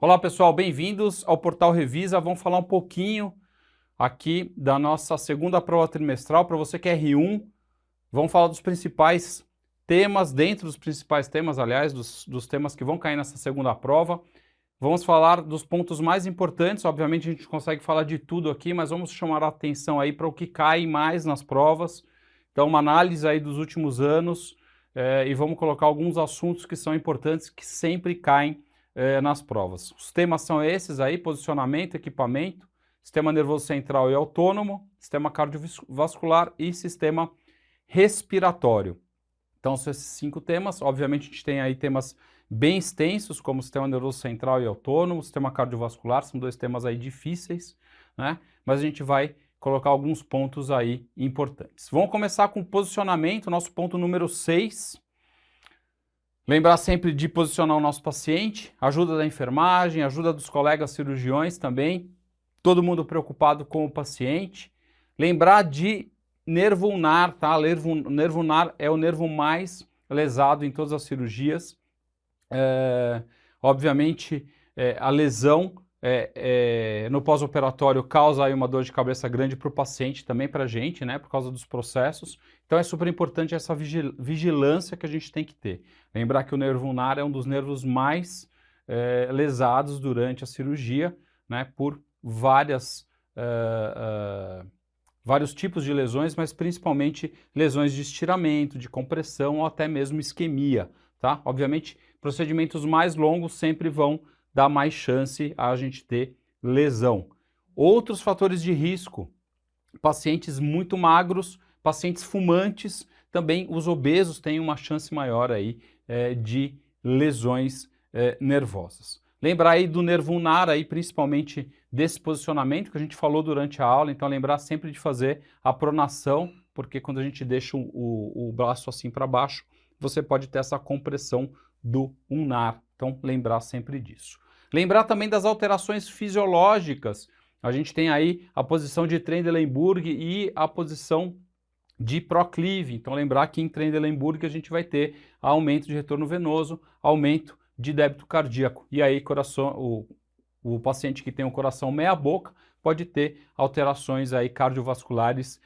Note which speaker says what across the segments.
Speaker 1: Olá pessoal, bem-vindos ao Portal Revisa. Vamos falar um pouquinho aqui da nossa segunda prova trimestral. Para você que é R1, vamos falar dos principais temas, dentro dos principais temas, aliás, dos temas que vão cair nessa segunda prova. Vamos falar dos pontos mais importantes. Obviamente a gente consegue falar de tudo aqui, mas vamos chamar a atenção aí para o que cai mais nas provas. Então, uma análise aí dos últimos anos e vamos colocar alguns assuntos que são importantes, que sempre caem nas provas. Os temas são esses aí: posicionamento, equipamento, sistema nervoso central e autônomo, sistema cardiovascular e sistema respiratório. Então são esses 5 temas. Obviamente a gente tem aí temas bem extensos, como sistema nervoso central e autônomo, sistema cardiovascular, são 2 temas aí difíceis, né? Mas a gente vai colocar alguns pontos aí importantes. Vamos começar com posicionamento, nosso ponto número 6. Lembrar sempre de posicionar o nosso paciente, ajuda da enfermagem, ajuda dos colegas cirurgiões também, todo mundo preocupado com o paciente. Lembrar de nervo ulnar, tá? Nervo ulnar é o nervo mais lesado em todas as cirurgias. Obviamente, a lesão no pós-operatório causa aí uma dor de cabeça grande para o paciente, também para a gente, né? Por causa dos processos. Então é super importante essa vigilância que a gente tem que ter. Lembrar que o nervo ulnar é um dos nervos mais lesados durante a cirurgia, né? Por vários tipos de lesões, mas principalmente lesões de estiramento, de compressão ou até mesmo isquemia, tá? Obviamente, procedimentos mais longos sempre vão dar mais chance a gente ter lesão. Outros fatores de risco: pacientes muito magros, pacientes fumantes, também os obesos têm uma chance maior aí de lesões nervosas. Lembrar aí do nervo ulnar, aí, principalmente desse posicionamento que a gente falou durante a aula. Então lembrar sempre de fazer a pronação, porque quando a gente deixa o braço assim para baixo, você pode ter essa compressão do ulnar. Então lembrar sempre disso. Lembrar também das alterações fisiológicas. A gente tem aí a posição de Trendelenburg e a posição de proclive. Então lembrar que em Trendelenburg a gente vai ter aumento de retorno venoso, aumento de débito cardíaco. E aí o paciente que tem um coração meia boca pode ter alterações aí cardiovasculares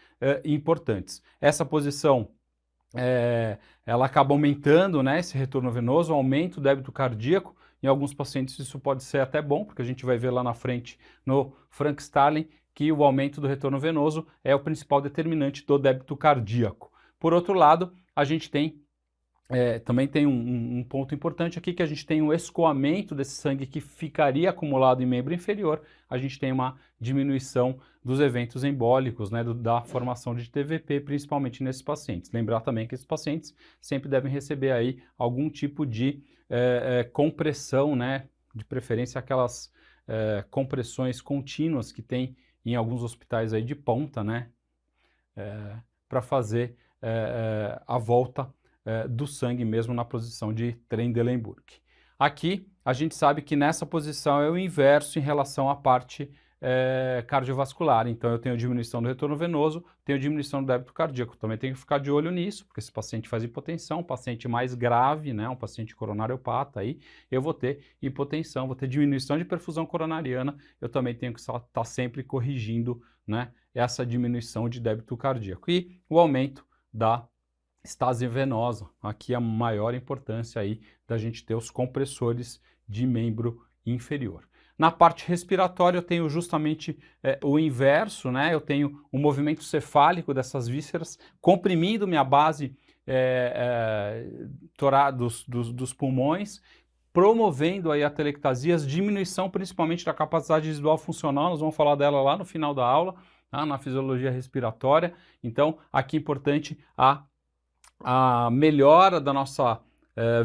Speaker 1: importantes. Essa posição ela acaba aumentando, né, esse retorno venoso, aumenta o débito cardíaco. Em alguns pacientes isso pode ser até bom, porque a gente vai ver lá na frente no Frank Starling que o aumento do retorno venoso é o principal determinante do débito cardíaco. Por outro lado, a gente tem também tem um ponto importante aqui, que a gente tem um escoamento desse sangue que ficaria acumulado em membro inferior. A gente tem uma diminuição dos eventos embólicos, né, da formação de TVP, principalmente nesses pacientes. Lembrar também que esses pacientes sempre devem receber aí algum tipo de compressão, né, de preferência aquelas compressões contínuas que tem em alguns hospitais aí de ponta, né, para fazer a volta do sangue mesmo na posição de Trendelenburg. Aqui a gente sabe que nessa posição é o inverso em relação à parte cardiovascular. Então eu tenho diminuição do retorno venoso, tenho diminuição do débito cardíaco. Também tenho que ficar de olho nisso, porque esse paciente faz hipotensão, um paciente mais grave, né, um paciente coronariopata, aí eu vou ter hipotensão, vou ter diminuição de perfusão coronariana. Eu também tenho que estar sempre corrigindo, né, essa diminuição de débito cardíaco. E o aumento da estase venosa, aqui a maior importância aí da gente ter os compressores de membro inferior. Na parte respiratória eu tenho justamente o inverso, né? Eu tenho um movimento cefálico dessas vísceras comprimindo minha base dos pulmões, promovendo aí atelectasias, diminuição principalmente da capacidade residual funcional. Nós vamos falar dela lá no final da aula, tá? Na fisiologia respiratória. Então aqui é importante a melhora da nossa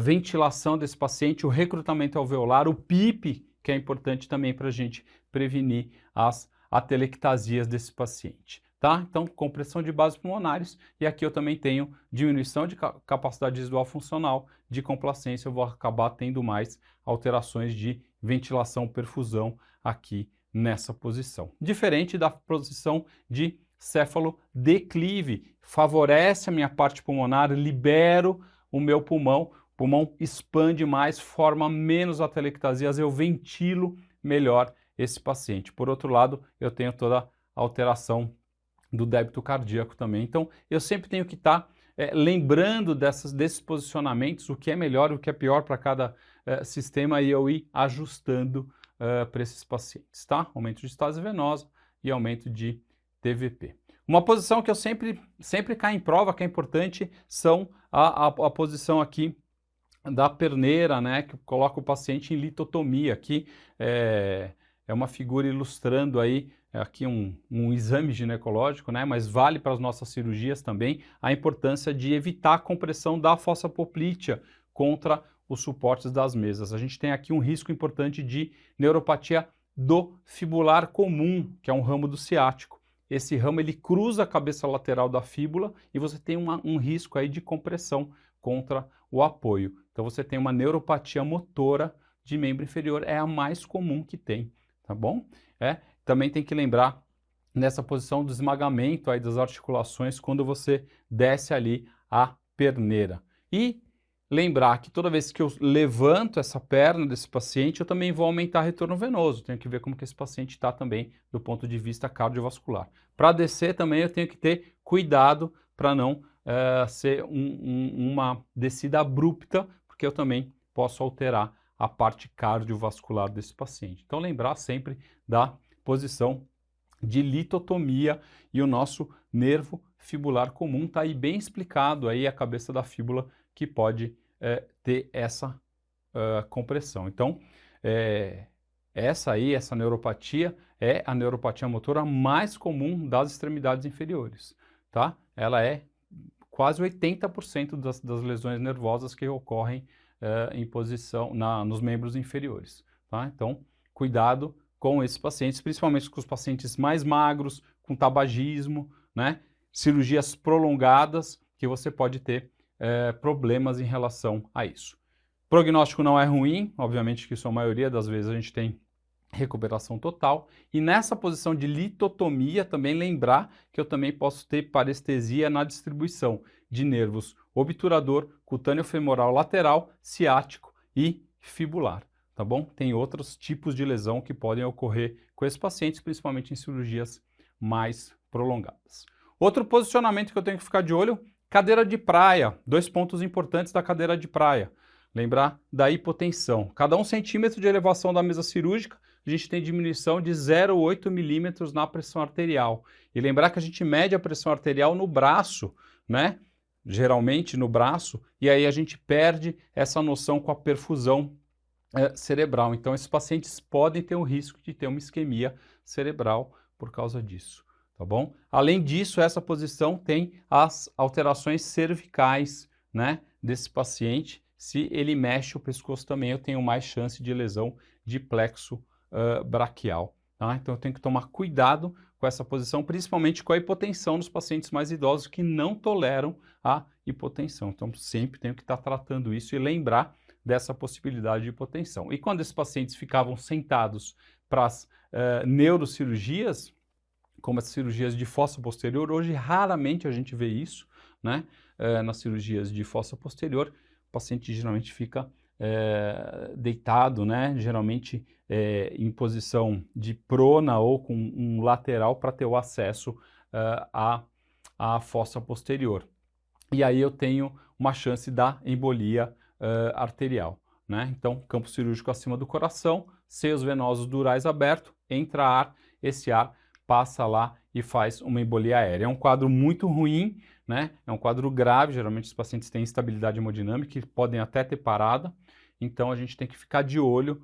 Speaker 1: ventilação desse paciente, o recrutamento alveolar, o PIP, que é importante também para a gente prevenir as atelectasias desse paciente, tá? Então, compressão de bases pulmonares, e aqui eu também tenho diminuição de capacidade residual funcional, de complacência, eu vou acabar tendo mais alterações de ventilação, perfusão aqui nessa posição. Diferente da posição de céfalo-declive, favorece a minha parte pulmonar, libero o meu pulmão, pulmão expande mais, forma menos atelectasias, eu ventilo melhor esse paciente. Por outro lado, eu tenho toda a alteração do débito cardíaco também. Então, eu sempre tenho que estar lembrando desses posicionamentos, o que é melhor, o que é pior para cada sistema, e eu ir ajustando para esses pacientes, tá? Aumento de estase venosa e aumento de TVP. Uma posição que eu sempre cai em prova, que é importante, são a posição aqui da perneira, né, que coloca o paciente em litotomia. Aqui é uma figura ilustrando aí aqui um exame ginecológico, né, mas vale para as nossas cirurgias também, a importância de evitar a compressão da fossa poplítea contra os suportes das mesas. A gente tem aqui um risco importante de neuropatia do fibular comum, que é um ramo do ciático. Esse ramo ele cruza a cabeça lateral da fíbula e você tem um risco aí de compressão contra o apoio. Então você tem uma neuropatia motora de membro inferior, é a mais comum que tem, tá bom? Também tem que lembrar nessa posição do esmagamento aí das articulações quando você desce ali a perneira. E lembrar que toda vez que eu levanto essa perna desse paciente, eu também vou aumentar retorno venoso. Tenho que ver como que esse paciente está também do ponto de vista cardiovascular. Para descer também eu tenho que ter cuidado para não ser uma descida abrupta, porque eu também posso alterar a parte cardiovascular desse paciente. Então lembrar sempre da posição de litotomia e o nosso nervo fibular comum está aí bem explicado aí a cabeça da fíbula que pode ter essa compressão. Então, essa neuropatia é a neuropatia motora mais comum das extremidades inferiores, tá? Ela é quase 80% das lesões nervosas que ocorrem em posição nos membros inferiores, tá? Então, cuidado com esses pacientes, principalmente com os pacientes mais magros, com tabagismo, né? Cirurgias prolongadas, que você pode ter problemas em relação a isso. Prognóstico não é ruim, obviamente que isso a maioria das vezes a gente tem recuperação total. E nessa posição de litotomia, também lembrar que eu também posso ter parestesia na distribuição de nervos obturador, cutâneo femoral lateral, ciático e fibular, tá bom? Tem outros tipos de lesão que podem ocorrer com esses pacientes, principalmente em cirurgias mais prolongadas. Outro posicionamento que eu tenho que ficar de olho, cadeira de praia. 2 pontos importantes da cadeira de praia. Lembrar da hipotensão. Cada 1 centímetro de elevação da mesa cirúrgica, a gente tem diminuição de 0,8 milímetros na pressão arterial. E lembrar que a gente mede a pressão arterial no braço, né? Geralmente no braço, e aí a gente perde essa noção com a perfusão cerebral. Então, esses pacientes podem ter o risco de ter uma isquemia cerebral por causa disso, tá bom? Além disso, essa posição tem as alterações cervicais, né, desse paciente. Se ele mexe o pescoço também, eu tenho mais chance de lesão de plexo braquial, tá? Então, eu tenho que tomar cuidado com essa posição, principalmente com a hipotensão nos pacientes mais idosos que não toleram a hipotensão. Então, sempre tenho que estar tratando isso e lembrar dessa possibilidade de hipotensão. E quando esses pacientes ficavam sentados para as neurocirurgias, como as cirurgias de fossa posterior, hoje raramente a gente vê isso, né? Nas cirurgias de fossa posterior, o paciente geralmente fica deitado, né? Geralmente em posição de prona ou com um lateral para ter o acesso à fossa posterior. E aí eu tenho uma chance da embolia arterial, né? Então, campo cirúrgico acima do coração, seios venosos durais abertos, entra ar, esse ar passa lá e faz uma embolia aérea. É um quadro muito ruim, né? É um quadro grave, geralmente os pacientes têm instabilidade hemodinâmica e podem até ter parada, então a gente tem que ficar de olho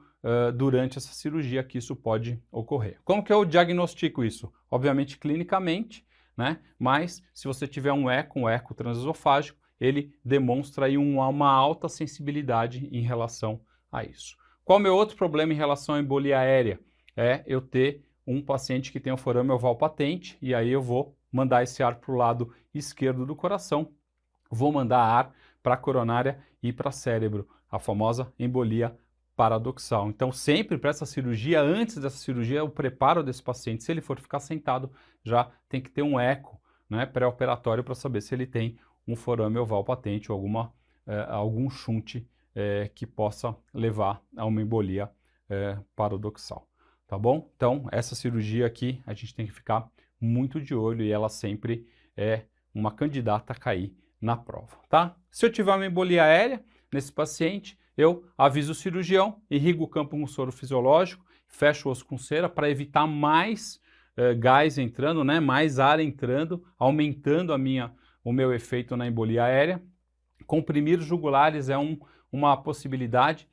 Speaker 1: durante essa cirurgia que isso pode ocorrer. Como que eu diagnostico isso? Obviamente clinicamente, né? Mas se você tiver um eco transesofágico, ele demonstra aí uma alta sensibilidade em relação a isso. Qual é o meu outro problema em relação à embolia aérea? É eu ter um paciente que tem um forame oval patente e aí eu vou mandar esse ar para o lado esquerdo do coração, vou mandar ar para a coronária e para o cérebro, a famosa embolia paradoxal. Então, sempre para essa cirurgia, antes dessa cirurgia, o preparo desse paciente, se ele for ficar sentado, já tem que ter um eco, né, pré-operatório para saber se ele tem um forame oval patente ou alguma algum shunte que possa levar a uma embolia paradoxal, tá bom? Então, essa cirurgia aqui a gente tem que ficar muito de olho e ela sempre é uma candidata a cair na prova, tá? Se eu tiver uma embolia aérea nesse paciente, eu aviso o cirurgião, irrigo o campo com soro fisiológico, fecho o osso com cera para evitar mais gás entrando, né? Mais ar entrando, aumentando o meu efeito na embolia aérea. Comprimir os jugulares é uma possibilidade.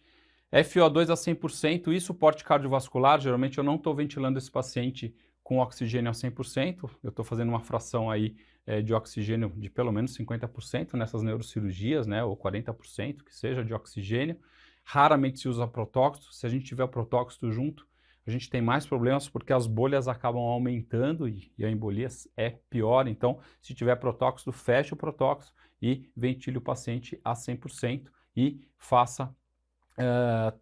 Speaker 1: FiO2 a 100% e suporte cardiovascular, geralmente eu não estou ventilando esse paciente com oxigênio a 100%, eu estou fazendo uma fração aí de oxigênio de pelo menos 50% nessas neurocirurgias, né, ou 40% que seja de oxigênio. Raramente se usa protóxido, se a gente tiver protóxido junto, a gente tem mais problemas porque as bolhas acabam aumentando e a embolia é pior. Então, se tiver protóxido, feche o protóxido e ventile o paciente a 100% e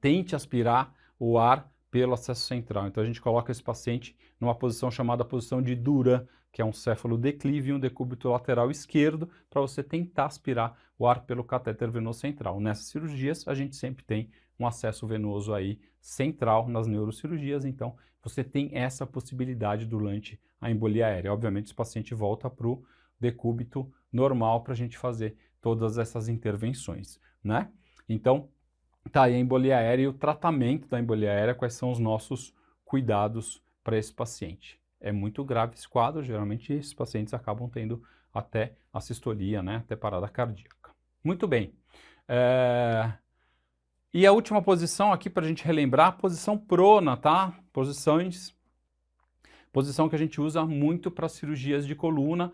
Speaker 1: tente aspirar o ar pelo acesso central. Então a gente coloca esse paciente numa posição chamada posição de Duran, que é um céfalo-declive e um decúbito lateral esquerdo, para você tentar aspirar o ar pelo catéter venoso central. Nessas cirurgias a gente sempre tem um acesso venoso aí central nas neurocirurgias, então você tem essa possibilidade durante a embolia aérea. Obviamente esse paciente volta para o decúbito normal para a gente fazer todas essas intervenções, né? Então, tá aí a embolia aérea e o tratamento da embolia aérea, quais são os nossos cuidados para esse paciente. É muito grave esse quadro, geralmente esses pacientes acabam tendo até assistolia, né, até parada cardíaca. Muito bem. E a última posição aqui para a gente relembrar, a posição prona, tá? Posição que a gente usa muito para cirurgias de coluna.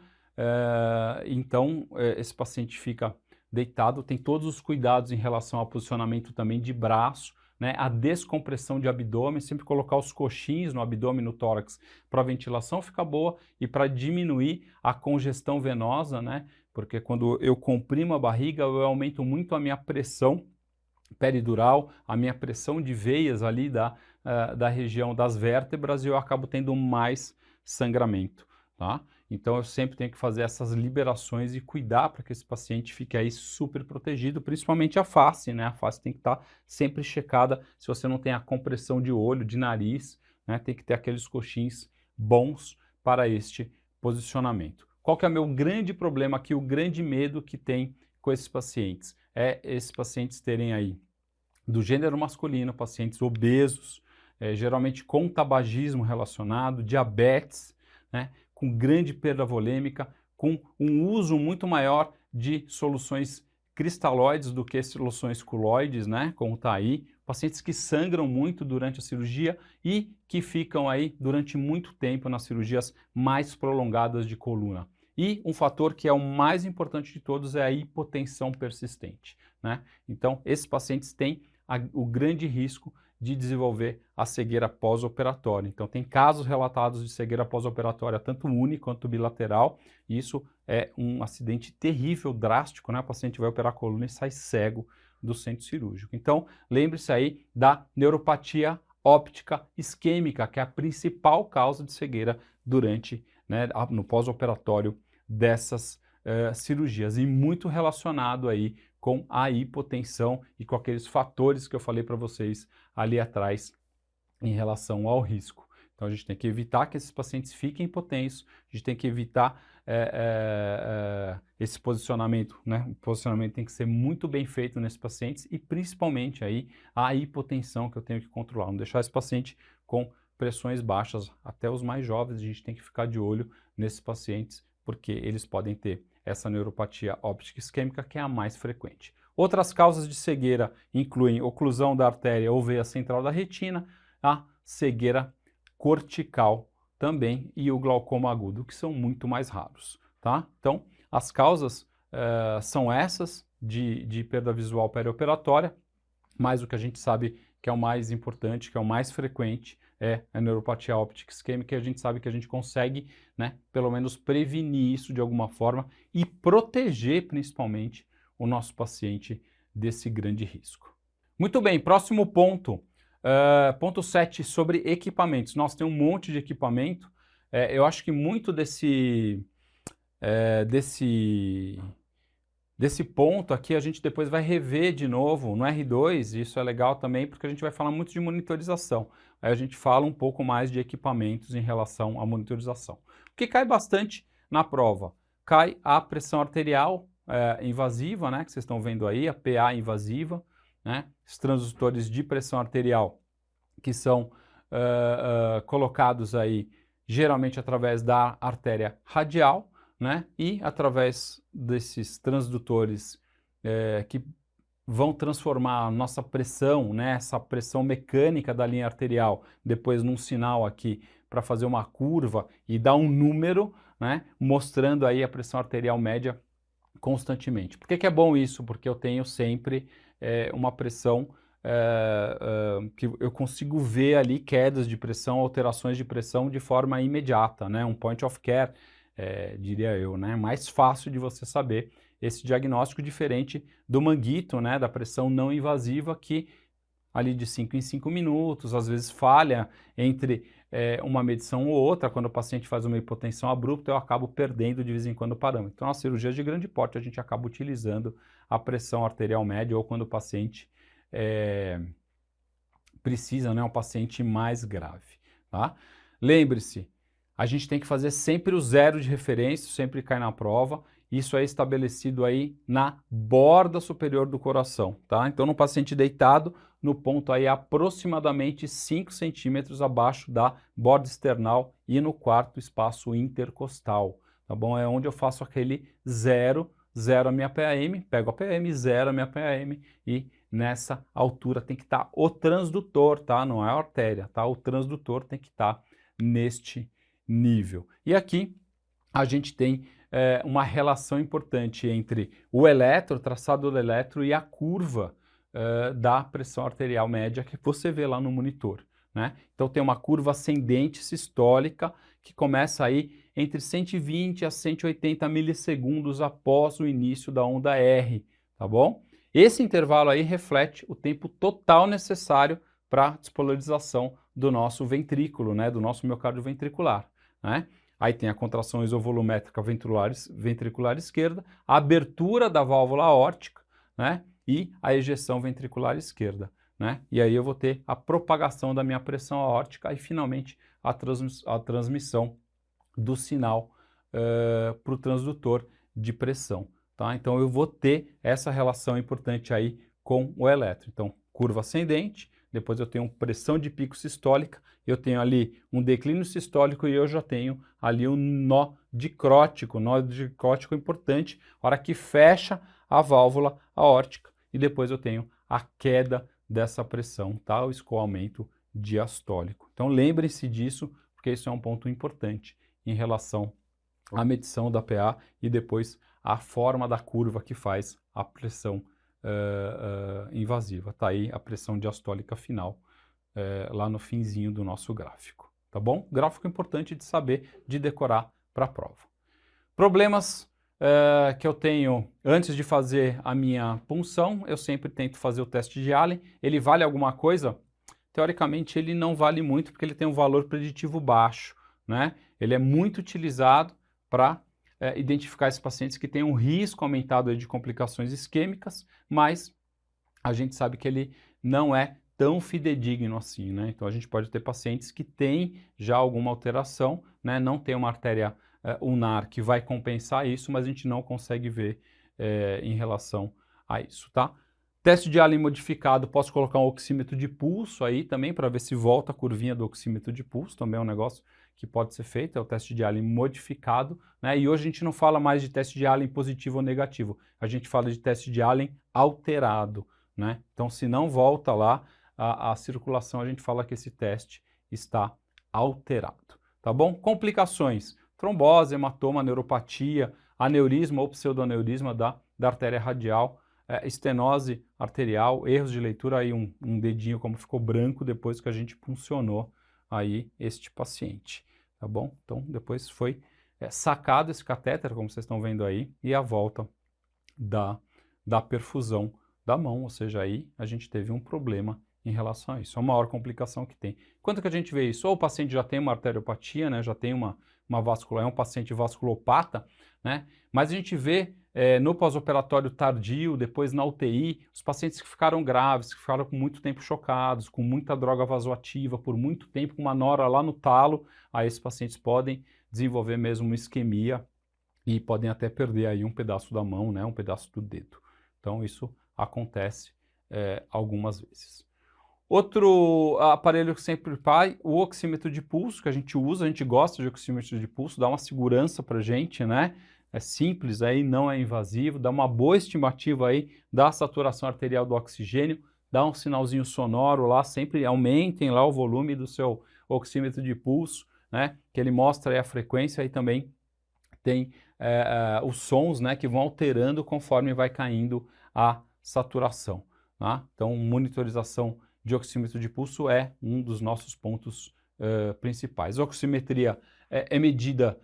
Speaker 1: Então, esse paciente fica deitado, tem todos os cuidados em relação ao posicionamento também de braço, né? A descompressão de abdômen, sempre colocar os coxins no abdômen, no tórax, para a ventilação ficar boa e para diminuir a congestão venosa, né? Porque quando eu comprimo a barriga, eu aumento muito a minha pressão peridural, a minha pressão de veias ali da região das vértebras e eu acabo tendo mais sangramento, tá? Então eu sempre tenho que fazer essas liberações e cuidar para que esse paciente fique aí super protegido, principalmente a face, né? A face tem que estar sempre checada se você não tem a compressão de olho, de nariz, né? Tem que ter aqueles coxins bons para este posicionamento. Qual que é o meu grande problema aqui, o grande medo que tem com esses pacientes? É esses pacientes terem aí, do gênero masculino, pacientes obesos, geralmente com tabagismo relacionado, diabetes, né, com grande perda volêmica, com um uso muito maior de soluções cristalóides do que soluções colóides, né, como está aí, pacientes que sangram muito durante a cirurgia e que ficam aí durante muito tempo nas cirurgias mais prolongadas de coluna. E um fator que é o mais importante de todos é a hipotensão persistente, né? Então, esses pacientes têm o grande risco de desenvolver a cegueira pós-operatória. Então, tem casos relatados de cegueira pós-operatória, tanto uni quanto bilateral, e isso é um acidente terrível, drástico, né? O paciente vai operar a coluna e sai cego do centro cirúrgico. Então, lembre-se aí da neuropatia óptica isquêmica, que é a principal causa de cegueira durante, né, no pós-operatório dessas cirurgias, e muito relacionado aí com a hipotensão e com aqueles fatores que eu falei para vocês ali atrás em relação ao risco. Então a gente tem que evitar que esses pacientes fiquem hipotensos, a gente tem que evitar esse posicionamento, né? O posicionamento tem que ser muito bem feito nesses pacientes e principalmente aí a hipotensão que eu tenho que controlar, não deixar esse paciente com pressões baixas, até os mais jovens a gente tem que ficar de olho nesses pacientes, porque eles podem ter essa neuropatia óptica isquêmica, que é a mais frequente. Outras causas de cegueira incluem oclusão da artéria ou veia central da retina, a cegueira cortical também e o glaucoma agudo, que são muito mais raros, tá? Então, as causas são essas de perda visual perioperatória, mas o que a gente sabe que é o mais importante, que é o mais frequente, é a neuropatia óptica isquêmica, e a gente sabe que a gente consegue, né, pelo menos prevenir isso de alguma forma e proteger principalmente o nosso paciente desse grande risco. Muito bem, próximo ponto, ponto 7, sobre equipamentos. Nós temos um monte de equipamento, eu acho que muito desse Desse ponto aqui a gente depois vai rever de novo no R2, e isso é legal também porque a gente vai falar muito de monitorização. Aí a gente fala um pouco mais de equipamentos em relação à monitorização. O que cai bastante na prova? Cai a pressão arterial invasiva, né, que vocês estão vendo aí, a PA invasiva, né, os transdutores de pressão arterial que são colocados aí geralmente através da artéria radial, né? E através desses transdutores que vão transformar a nossa pressão, né? Essa pressão mecânica da linha arterial, depois num sinal aqui para fazer uma curva e dar um número, né? Mostrando aí a pressão arterial média constantemente. Por que que é bom isso? Porque eu tenho sempre uma pressão que eu consigo ver ali quedas de pressão, alterações de pressão de forma imediata, né? Um point of care, diria eu, né? Mais fácil de você saber esse diagnóstico diferente do manguito, né? Da pressão não invasiva que ali de 5 em 5 minutos, às vezes falha entre uma medição ou outra, quando o paciente faz uma hipotensão abrupta, eu acabo perdendo de vez em quando o parâmetro. Então, nas cirurgias de grande porte, a gente acaba utilizando a pressão arterial média ou quando o paciente precisa, né, um paciente mais grave, tá? Lembre-se, a gente tem que fazer sempre o zero de referência, sempre cai na prova. Isso é estabelecido aí na borda superior do coração, tá? Então, no paciente deitado, no ponto aí aproximadamente 5 centímetros abaixo da borda external e no quarto espaço intercostal, tá bom? É onde eu faço aquele zero a minha PAM, pego a PM, zero a minha PAM e nessa altura tem que estar o transdutor, tá? Não é a artéria, tá? O transdutor tem que estar neste nível. E aqui a gente tem uma relação importante entre o eletro, o traçado do eletro e a curva da pressão arterial média que você vê lá no monitor, né? Então tem uma curva ascendente sistólica que começa aí entre 120 a 180 milissegundos após o início da onda R, tá bom? Esse intervalo aí reflete o tempo total necessário para a despolarização do nosso ventrículo, né? Do nosso miocárdio ventricular, né? Aí tem a contração isovolumétrica ventricular esquerda, a abertura da válvula aórtica, né? E a ejeção ventricular esquerda, né? E aí eu vou ter a propagação da minha pressão aórtica e finalmente a transmissão do sinal para o transdutor de pressão, tá? Então eu vou ter essa relação importante aí com o eletro. Então, curva ascendente, depois eu tenho pressão de pico sistólica, eu tenho ali um declínio sistólico e eu já tenho ali um nó dicrótico importante, a hora que fecha a válvula aórtica e depois eu tenho a queda dessa pressão, tá? O escoamento diastólico. Então lembrem-se disso, porque isso é um ponto importante em relação à medição da PA e depois a forma da curva que faz a pressão invasiva. Tá aí a pressão diastólica final lá no finzinho do nosso gráfico, tá bom? Gráfico importante de saber, de decorar para a prova. Problemas que eu tenho antes de fazer a minha punção, eu sempre tento fazer o teste de Allen. Ele vale alguma coisa? Teoricamente ele não vale muito porque ele tem um valor preditivo baixo, né? Ele é muito utilizado para identificar esses pacientes que têm um risco aumentado de complicações isquêmicas, mas a gente sabe que ele não é tão fidedigno assim, né? Então a gente pode ter pacientes que têm já alguma alteração, né? Não tem uma artéria ulnar que vai compensar isso, mas a gente não consegue ver em relação a isso, tá? Teste de Allen modificado, posso colocar um oxímetro de pulso aí também para ver se volta a curvinha do oxímetro de pulso, também é um negócio que pode ser feito, é o teste de Allen modificado, né? E hoje a gente não fala mais de teste de Allen positivo ou negativo, a gente fala de teste de Allen alterado, né? Então se não volta lá a circulação, a gente fala que esse teste está alterado, tá bom? Complicações, trombose, hematoma, neuropatia, aneurisma ou pseudoaneurisma da artéria radial, estenose arterial, erros de leitura, aí um dedinho como ficou branco depois que a gente puncionou aí este paciente, tá bom? Então depois foi sacado esse catéter, como vocês estão vendo aí, e a volta da perfusão da mão, ou seja, aí a gente teve um problema em relação a isso, é a maior complicação que tem. Quando que a gente vê isso? Ou o paciente já tem uma arteriopatia, né, já tem uma vascular, é um paciente vasculopata, né, mas a gente vê no pós-operatório tardio, depois na UTI, os pacientes que ficaram graves, que ficaram com muito tempo chocados, com muita droga vasoativa, por muito tempo, com uma nora lá no talo, aí esses pacientes podem desenvolver mesmo uma isquemia e podem até perder aí um pedaço da mão, né, um pedaço do dedo. Então isso acontece algumas vezes. Outro aparelho que sempre vai, o oxímetro de pulso, que a gente usa, a gente gosta de oxímetro de pulso, dá uma segurança pra gente, né? É simples aí, não é invasivo, dá uma boa estimativa aí da saturação arterial do oxigênio, dá um sinalzinho sonoro lá, sempre aumentem lá o volume do seu oxímetro de pulso, né? Que ele mostra aí a frequência e também tem os sons, né, que vão alterando conforme vai caindo a saturação, tá? Então, monitorização de oxímetro de pulso é um dos nossos pontos principais. A oximetria é medida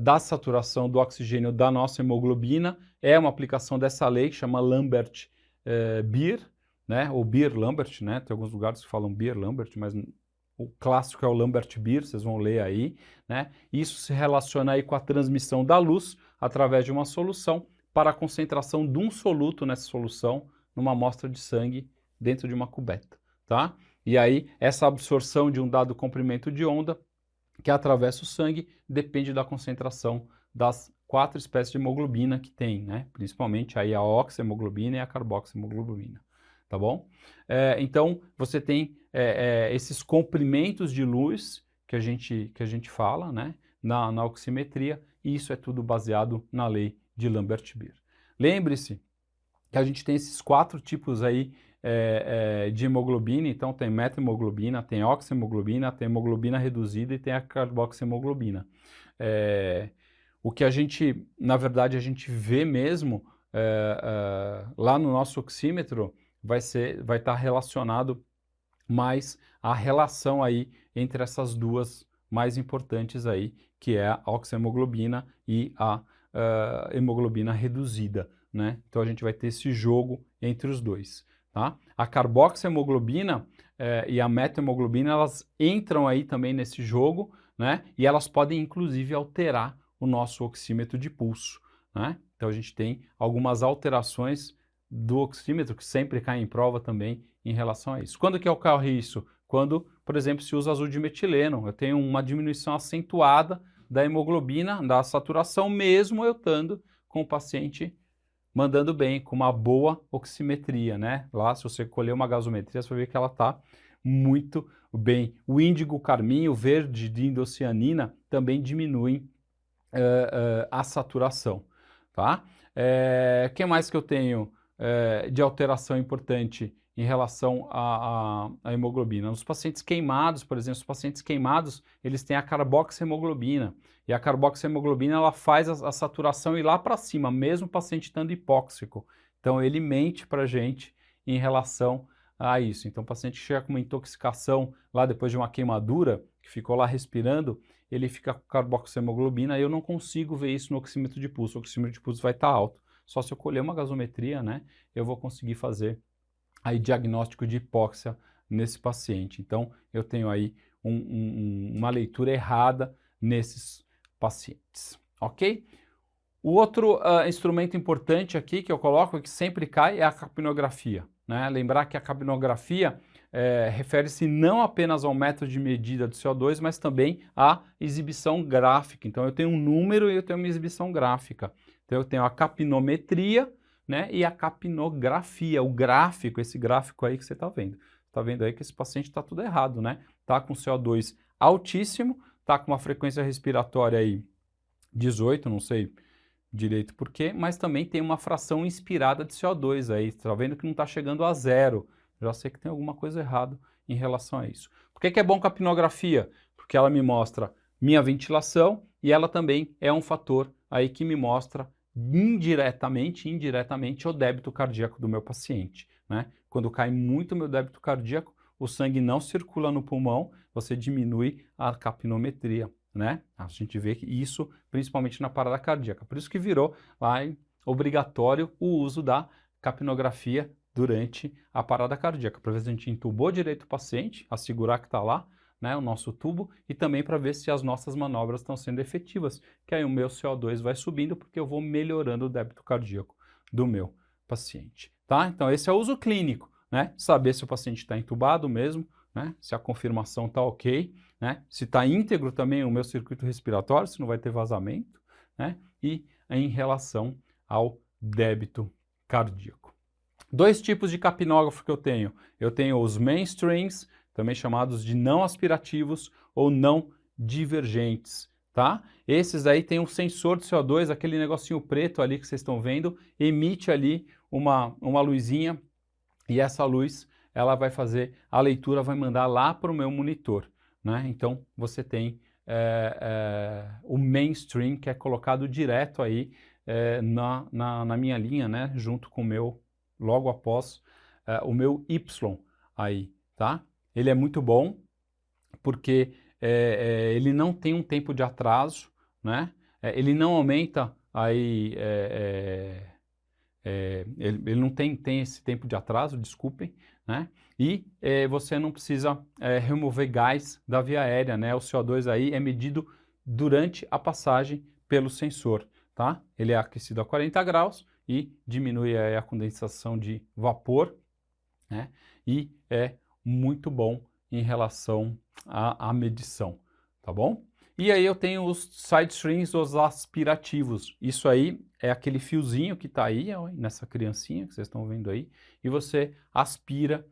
Speaker 1: da saturação do oxigênio da nossa hemoglobina, é uma aplicação dessa lei que chama Lambert-Beer, né, ou Beer-Lambert, né, tem alguns lugares que falam Beer-Lambert, mas o clássico é o Lambert-Beer, vocês vão ler aí, né? Isso se relaciona aí com a transmissão da luz através de uma solução para a concentração de um soluto nessa solução numa amostra de sangue dentro de uma cubeta, tá? E aí essa absorção de um dado comprimento de onda que atravessa o sangue depende da concentração das 4 espécies de hemoglobina que tem, né? Principalmente aí a oxihemoglobina e a carboxihemoglobina, tá bom? Então você tem esses comprimentos de luz que a gente fala, né? Na oximetria, e isso é tudo baseado na lei de Lambert-Beer. Lembre-se que a gente tem esses 4 tipos aí de hemoglobina, então tem metahemoglobina, tem oxihemoglobina, tem hemoglobina reduzida e tem a carboxihemoglobina. O que a gente, na verdade, a gente vê mesmo lá no nosso oxímetro vai estar relacionado mais à relação aí entre essas duas mais importantes aí, que é a oxihemoglobina e a hemoglobina reduzida, né? Então a gente vai ter esse jogo entre os dois, tá? A carboxihemoglobina e a metahemoglobina, elas entram aí também nesse jogo, né? E elas podem inclusive alterar o nosso oxímetro de pulso, né? Então a gente tem algumas alterações do oxímetro que sempre caem em prova também em relação a isso. Quando que ocorre isso? Quando, por exemplo, se usa azul de metileno, eu tenho uma diminuição acentuada da hemoglobina, da saturação, mesmo eu estando com o paciente mandando bem, com uma boa oximetria, né? Lá, se você colher uma gasometria, você vai ver que ela está muito bem. O índigo carmim, o verde de indocianina, também diminuem a saturação, tá? Que mais que eu tenho de alteração importante em relação à hemoglobina? Os pacientes queimados, por exemplo, os pacientes queimados, eles têm a carboxihemoglobina, e a carboxihemoglobina, ela faz a saturação ir lá para cima, mesmo o paciente estando hipóxico. Então, ele mente para a gente em relação a isso. Então, o paciente que chega com uma intoxicação lá depois de uma queimadura, que ficou lá respirando, ele fica com carboxihemoglobina, e eu não consigo ver isso no oxímetro de pulso. O oxímetro de pulso vai estar alto. Só se eu colher uma gasometria, né, eu vou conseguir fazer aí diagnóstico de hipóxia nesse paciente. Então, eu tenho aí uma leitura errada nesses pacientes, ok? O outro instrumento importante aqui que eu coloco, que sempre cai, é a capnografia, né? Lembrar que a capnografia refere-se não apenas ao método de medida do CO2, mas também à exibição gráfica. Então, eu tenho um número e eu tenho uma exibição gráfica. Então, eu tenho a capnometria, né, e a capnografia, o gráfico, esse gráfico aí que você está vendo. Está vendo aí que esse paciente está tudo errado, né? Está com CO2 altíssimo, está com uma frequência respiratória aí 18, não sei direito por quê, mas também tem uma fração inspirada de CO2 aí. Está vendo que não está chegando a 0. Já sei que tem alguma coisa errada em relação a isso. Por que é bom capnografia? Porque ela me mostra minha ventilação e ela também é um fator aí que me mostra indiretamente o débito cardíaco do meu paciente, né? Quando cai muito o meu débito cardíaco, o sangue não circula no pulmão, você diminui a capnometria, né? A gente vê que isso principalmente na parada cardíaca. Por isso que virou lá obrigatório o uso da capnografia durante a parada cardíaca, para ver se a gente entubou direito o paciente, assegurar que está lá, né, o nosso tubo, e também para ver se as nossas manobras estão sendo efetivas, que aí o meu CO2 vai subindo, porque eu vou melhorando o débito cardíaco do meu paciente, tá? Então esse é o uso clínico, né? Saber se o paciente está entubado mesmo, né? Se a confirmação está ok, né? Se está íntegro também o meu circuito respiratório, se não vai ter vazamento, né? E em relação ao débito cardíaco. Dois tipos de capnógrafo que eu tenho. Eu tenho os mainstreams, também chamados de não aspirativos ou não divergentes, tá? Esses aí tem um sensor de CO2, aquele negocinho preto ali que vocês estão vendo, emite ali uma luzinha e essa luz ela vai fazer, a leitura vai mandar lá para o meu monitor, né? Então você tem o mainstream que é colocado direto aí na minha linha, né? Junto com o meu, logo após o meu Y aí, tá? Ele é muito bom porque ele não tem um tempo de atraso, né? Ele não aumenta aí, ele não tem esse tempo de atraso, desculpem, né? E você não precisa remover gás da via aérea, né? O CO2 aí é medido durante a passagem pelo sensor, tá? Ele é aquecido a 40 graus e diminui aí a condensação de vapor, né? E é muito bom em relação à medição, tá bom? E aí eu tenho os side streams, os aspirativos. Isso aí é aquele fiozinho que está aí, ó, nessa criancinha que vocês estão vendo aí, e você aspira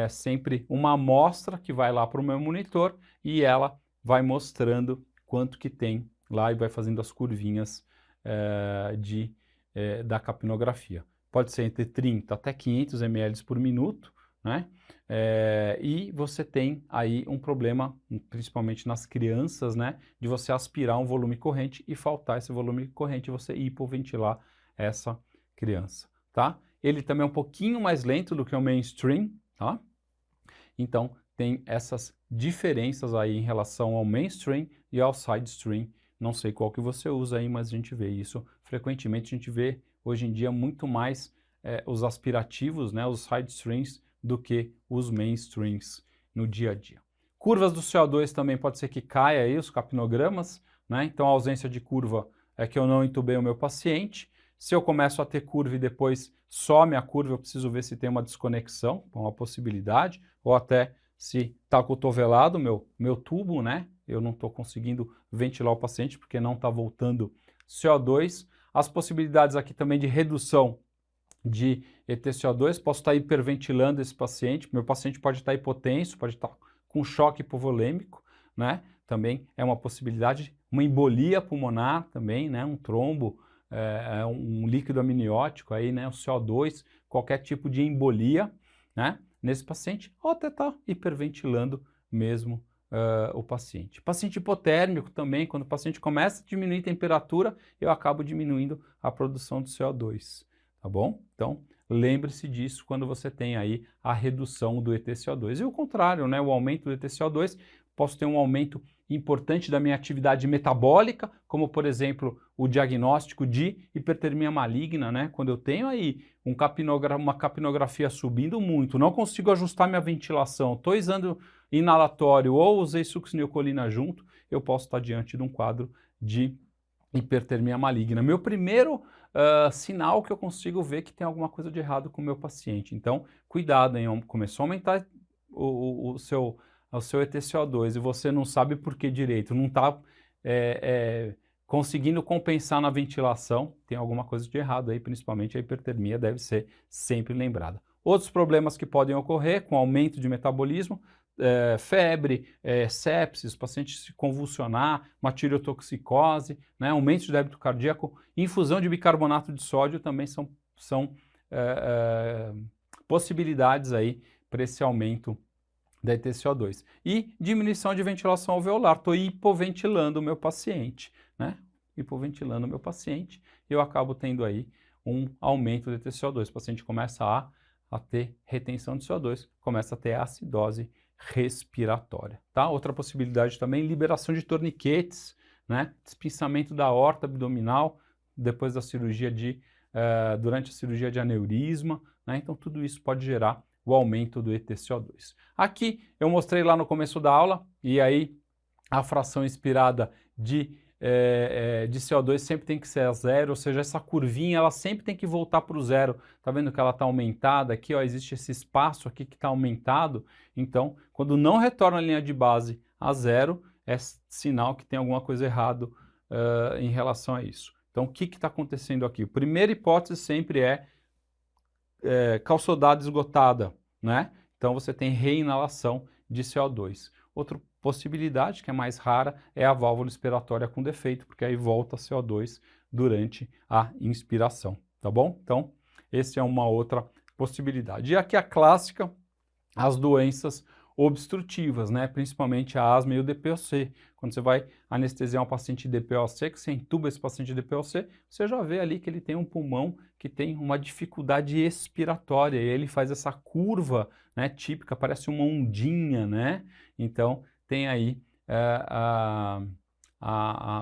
Speaker 1: sempre uma amostra que vai lá para o meu monitor e ela vai mostrando quanto que tem lá e vai fazendo as curvinhas da capnografia. Pode ser entre 30 até 500 ml por minuto, né? E você tem aí um problema, principalmente nas crianças, né? De você aspirar um volume corrente e faltar esse volume corrente e você hipoventilar essa criança, tá? Ele também é um pouquinho mais lento do que o mainstream, tá? Então, tem essas diferenças aí em relação ao mainstream e ao side stream. Não sei qual que você usa aí, mas a gente vê isso frequentemente. A gente vê hoje em dia muito mais os aspirativos, né, os side streams, do que os mainstreams no dia a dia. Curvas do CO2 também pode ser que caia aí os capnogramas, né? Então a ausência de curva é que eu não entubei o meu paciente. Se eu começo a ter curva e depois some a curva, eu preciso ver se tem uma desconexão, uma possibilidade, ou até se está cotovelado meu tubo, né? Eu não estou conseguindo ventilar o paciente porque não está voltando CO2. As possibilidades aqui também de redução de EtCO2, posso estar hiperventilando esse paciente, meu paciente pode estar hipotenso, pode estar com choque hipovolêmico, né? Também é uma possibilidade, uma embolia pulmonar também, né? Um trombo, um líquido amniótico aí, né? O CO2, qualquer tipo de embolia, né? Nesse paciente, ou até estar hiperventilando mesmo o paciente. Paciente hipotérmico também, quando o paciente começa a diminuir a temperatura, eu acabo diminuindo a produção de CO2. Tá bom? Então, lembre-se disso quando você tem aí a redução do EtCO2. E o contrário, né? O aumento do EtCO2, posso ter um aumento importante da minha atividade metabólica, como, por exemplo, o diagnóstico de hipertermia maligna, né? Quando eu tenho aí uma capnografia subindo muito, não consigo ajustar minha ventilação, estou usando inalatório ou usei succinilcolina junto, eu posso estar diante de um quadro de hipertermia maligna. Meu primeiro sinal que eu consigo ver que tem alguma coisa de errado com o meu paciente. Então, cuidado, hein? Começou a aumentar o seu EtCO2 e você não sabe por que direito, não está conseguindo compensar na ventilação, tem alguma coisa de errado aí, principalmente a hipertermia deve ser sempre lembrada. Outros problemas que podem ocorrer com aumento de metabolismo, febre, sepsis, o paciente se convulsionar, uma tireotoxicose, né, aumento de débito cardíaco, infusão de bicarbonato de sódio também são possibilidades aí para esse aumento da EtCO2. E diminuição de ventilação alveolar, estou hipoventilando o meu paciente, né? Hipoventilando o meu paciente, eu acabo tendo aí um aumento do EtCO2. O paciente começa a ter retenção de CO2, começa a ter acidose respiratória, tá? Outra possibilidade também, liberação de torniquetes, né? Despinçamento da aorta abdominal depois da cirurgia durante a cirurgia de aneurisma, né? Então tudo isso pode gerar o aumento do EtCO2. Aqui eu mostrei lá no começo da aula, e aí a fração inspirada de CO2 sempre tem que ser a zero, ou seja, essa curvinha ela sempre tem que voltar para o zero. Tá vendo que ela está aumentada aqui, ó, existe esse espaço aqui que está aumentado, então quando não retorna a linha de base a zero, é sinal que tem alguma coisa errada em relação a isso. Então o que está acontecendo aqui? A primeira hipótese sempre é calçodade esgotada, né? Então você tem reinalação de CO2. Outra possibilidade, que é mais rara, é a válvula expiratória com defeito, porque aí volta CO2 durante a inspiração, tá bom? Então, essa é uma outra possibilidade. E aqui a clássica, as doenças obstrutivas, né? Principalmente a asma e o DPOC. Quando você vai anestesiar um paciente de DPOC, que você entuba esse paciente de DPOC, você já vê ali que ele tem um pulmão que tem uma dificuldade expiratória, e ele faz essa curva, né, típica, parece uma ondinha, né? Então, tem aí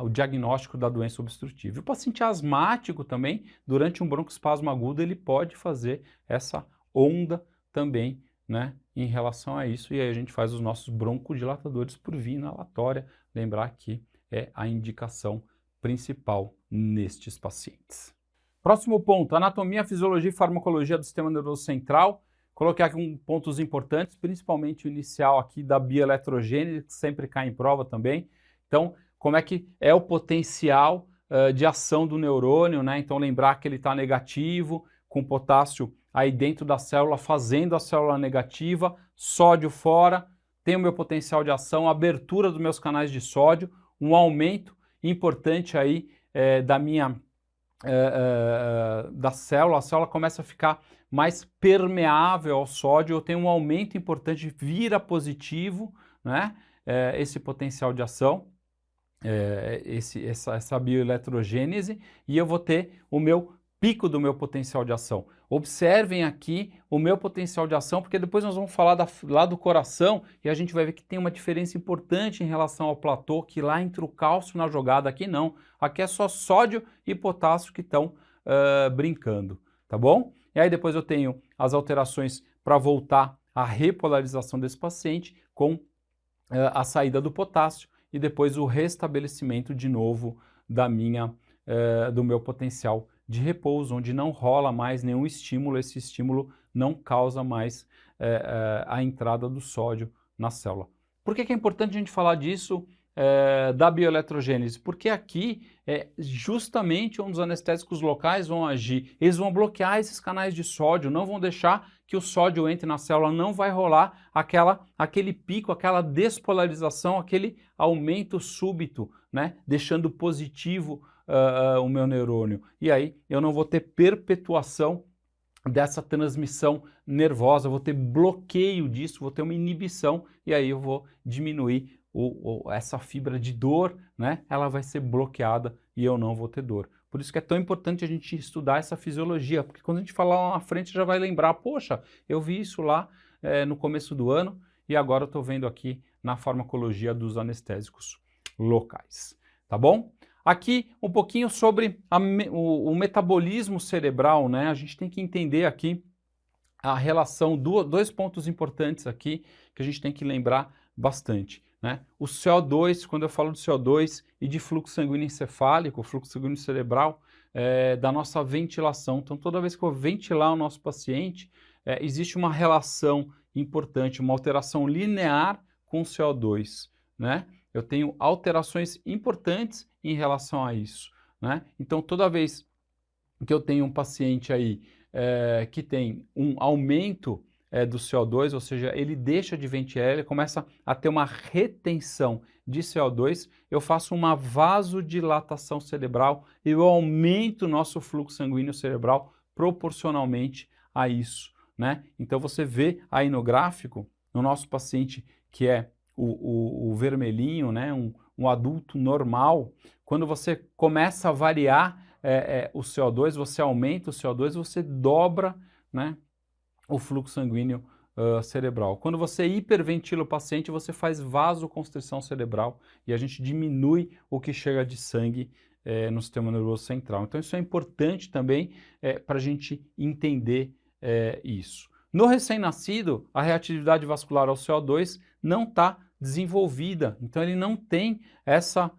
Speaker 1: o diagnóstico da doença obstrutiva. E o paciente asmático também, durante um broncoespasmo agudo, ele pode fazer essa onda também, né, em relação a isso, e aí a gente faz os nossos broncodilatadores por via inalatória, lembrar que é a indicação principal nestes pacientes. Próximo ponto, anatomia, fisiologia e farmacologia do sistema nervoso central. Coloquei aqui pontos importantes, principalmente o inicial aqui da bioeletrogênese, que sempre cai em prova também. Então, como é que é o potencial de ação do neurônio, né? Então, lembrar que ele está negativo, com potássio aí dentro da célula, fazendo a célula negativa, sódio fora, tem o meu potencial de ação, abertura dos meus canais de sódio, um aumento importante aí da célula, a célula começa a ficar mais permeável ao sódio, eu tenho um aumento importante, vira positivo, né? Esse potencial de ação, essa bioeletrogênese, e eu vou ter o meu pico do meu potencial de ação. Observem aqui o meu potencial de ação, porque depois nós vamos falar lá do coração e a gente vai ver que tem uma diferença importante em relação ao platô, que lá entra o cálcio na jogada, aqui não. Aqui é só sódio e potássio que estão brincando, tá bom? E aí depois eu tenho as alterações para voltar à repolarização desse paciente com a saída do potássio e depois o restabelecimento de novo do meu potencial de repouso, onde não rola mais nenhum estímulo, esse estímulo não causa mais a entrada do sódio na célula. Por que é importante a gente falar disso da bioeletrogênese? Porque aqui é justamente onde os anestésicos locais vão agir. Eles vão bloquear esses canais de sódio, não vão deixar que o sódio entre na célula, não vai rolar aquele pico, aquela despolarização, aquele aumento súbito, né? Deixando positivo o meu neurônio. E aí eu não vou ter perpetuação dessa transmissão nervosa, vou ter bloqueio disso, vou ter uma inibição, e aí eu vou diminuir essa fibra de dor, né? Ela vai ser bloqueada e eu não vou ter dor. Por isso que é tão importante a gente estudar essa fisiologia, porque quando a gente falar lá na frente já vai lembrar, poxa, eu vi isso lá no começo do ano e agora eu estou vendo aqui na farmacologia dos anestésicos locais, tá bom? Aqui um pouquinho sobre o metabolismo cerebral, né? A gente tem que entender aqui a relação, dois pontos importantes aqui que a gente tem que lembrar bastante, né? O CO2, quando eu falo de CO2 e de fluxo sanguíneo encefálico, fluxo sanguíneo cerebral, da nossa ventilação. Então, toda vez que eu ventilar o nosso paciente, existe uma relação importante, uma alteração linear com o CO2, né? Eu tenho alterações importantes em relação a isso, né? Então, toda vez que eu tenho um paciente aí que tem um aumento do CO2, ou seja, ele deixa de ventilar, ele começa a ter uma retenção de CO2, eu faço uma vasodilatação cerebral e eu aumento o nosso fluxo sanguíneo cerebral proporcionalmente a isso, né? Então, você vê aí no gráfico, no nosso paciente que é o vermelhinho, né, um adulto normal, quando você começa a variar o CO2, você aumenta o CO2, você dobra, né, o fluxo sanguíneo cerebral. Quando você hiperventila o paciente, você faz vasoconstrição cerebral e a gente diminui o que chega de sangue no sistema nervoso central. Então isso é importante também para a gente entender isso, No recém-nascido, a reatividade vascular ao CO2 não está desenvolvida, então ele não tem essa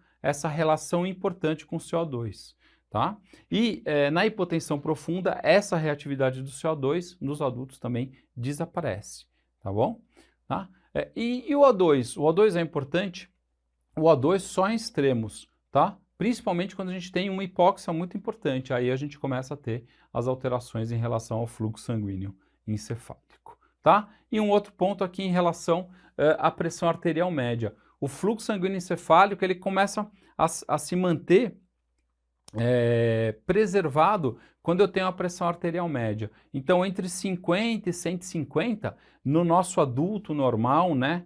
Speaker 1: relação importante com o CO2, tá? E na hipotensão profunda, essa reatividade do CO2 nos adultos também desaparece, tá bom? Tá? E o O2? O O2 é importante? O O2 só em extremos, tá? Principalmente quando a gente tem uma hipóxia muito importante, aí a gente começa a ter as alterações em relação ao fluxo sanguíneo encefálico, tá? E um outro ponto aqui em relação à pressão arterial média. O fluxo sanguíneo encefálico, ele começa a se manter preservado quando eu tenho a pressão arterial média. Então, entre 50 e 150, no nosso adulto normal, né,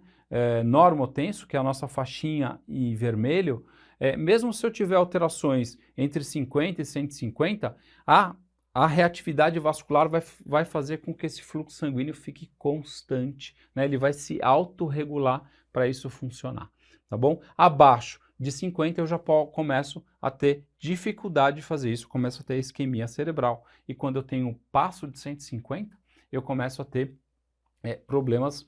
Speaker 1: normotenso, que é a nossa faixinha em vermelho, mesmo se eu tiver alterações entre 50 e 150, a reatividade vascular vai fazer com que esse fluxo sanguíneo fique constante, né? Ele vai se autorregular para isso funcionar, tá bom? Abaixo de 50 eu já começo a ter dificuldade de fazer isso, começo a ter isquemia cerebral. E quando eu tenho passo de 150, eu começo a ter problemas,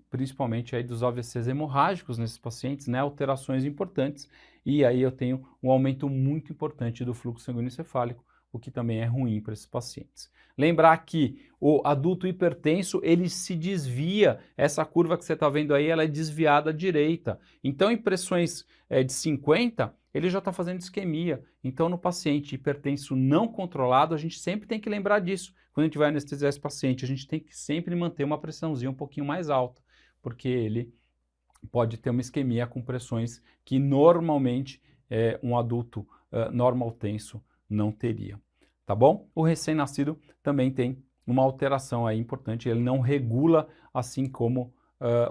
Speaker 1: principalmente aí dos AVCs hemorrágicos nesses pacientes, né, alterações importantes, e aí eu tenho um aumento muito importante do fluxo sanguíneo encefálico, o que também é ruim para esses pacientes. Lembrar que o adulto hipertenso, ele se desvia, essa curva que você está vendo aí, ela é desviada à direita. Então, em pressões de 50, ele já está fazendo isquemia. Então, no paciente hipertenso não controlado, a gente sempre tem que lembrar disso. Quando a gente vai anestesiar esse paciente, a gente tem que sempre manter uma pressãozinha um pouquinho mais alta, porque ele pode ter uma isquemia com pressões que normalmente um adulto normal tenso não teria, tá bom? O recém-nascido também tem uma alteração aí importante, ele não regula assim como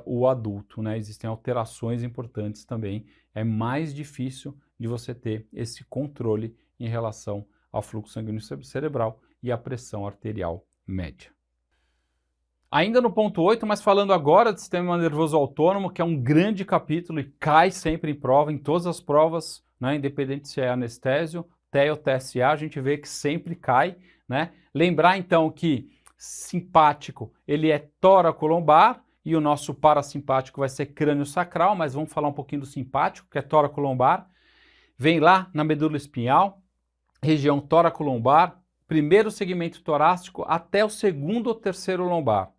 Speaker 1: o adulto, né? Existem alterações importantes também, é mais difícil de você ter esse controle em relação ao fluxo sanguíneo cerebral e à pressão arterial média. Ainda no ponto 8, mas falando agora do sistema nervoso autônomo, que é um grande capítulo e cai sempre em prova, em todas as provas, né, independente se é anestésio, TEA ou TSA, a gente vê que sempre cai, né? Lembrar então que simpático, ele é tóraco-lombar e o nosso parasimpático vai ser crânio-sacral, mas vamos falar um pouquinho do simpático, que é tóraco-lombar. Vem lá na medula espinhal, região tóraco-lombar, primeiro segmento torácico até o segundo ou terceiro lombar.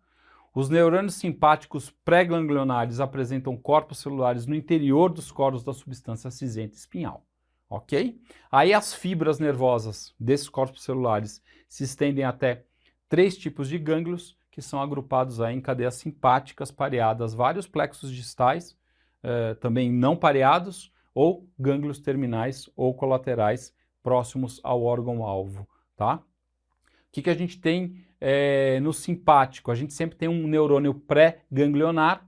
Speaker 1: Os neurônios simpáticos pré-ganglionares apresentam corpos celulares no interior dos coros da substância cinzenta espinhal. Ok? Aí as fibras nervosas desses corpos celulares se estendem até 3 tipos de gânglios, que são agrupados aí em cadeias simpáticas pareadas, vários plexos distais, também não pareados, ou gânglios terminais ou colaterais próximos ao órgão-alvo, tá? O que a gente tem no simpático? A gente sempre tem um neurônio pré-ganglionar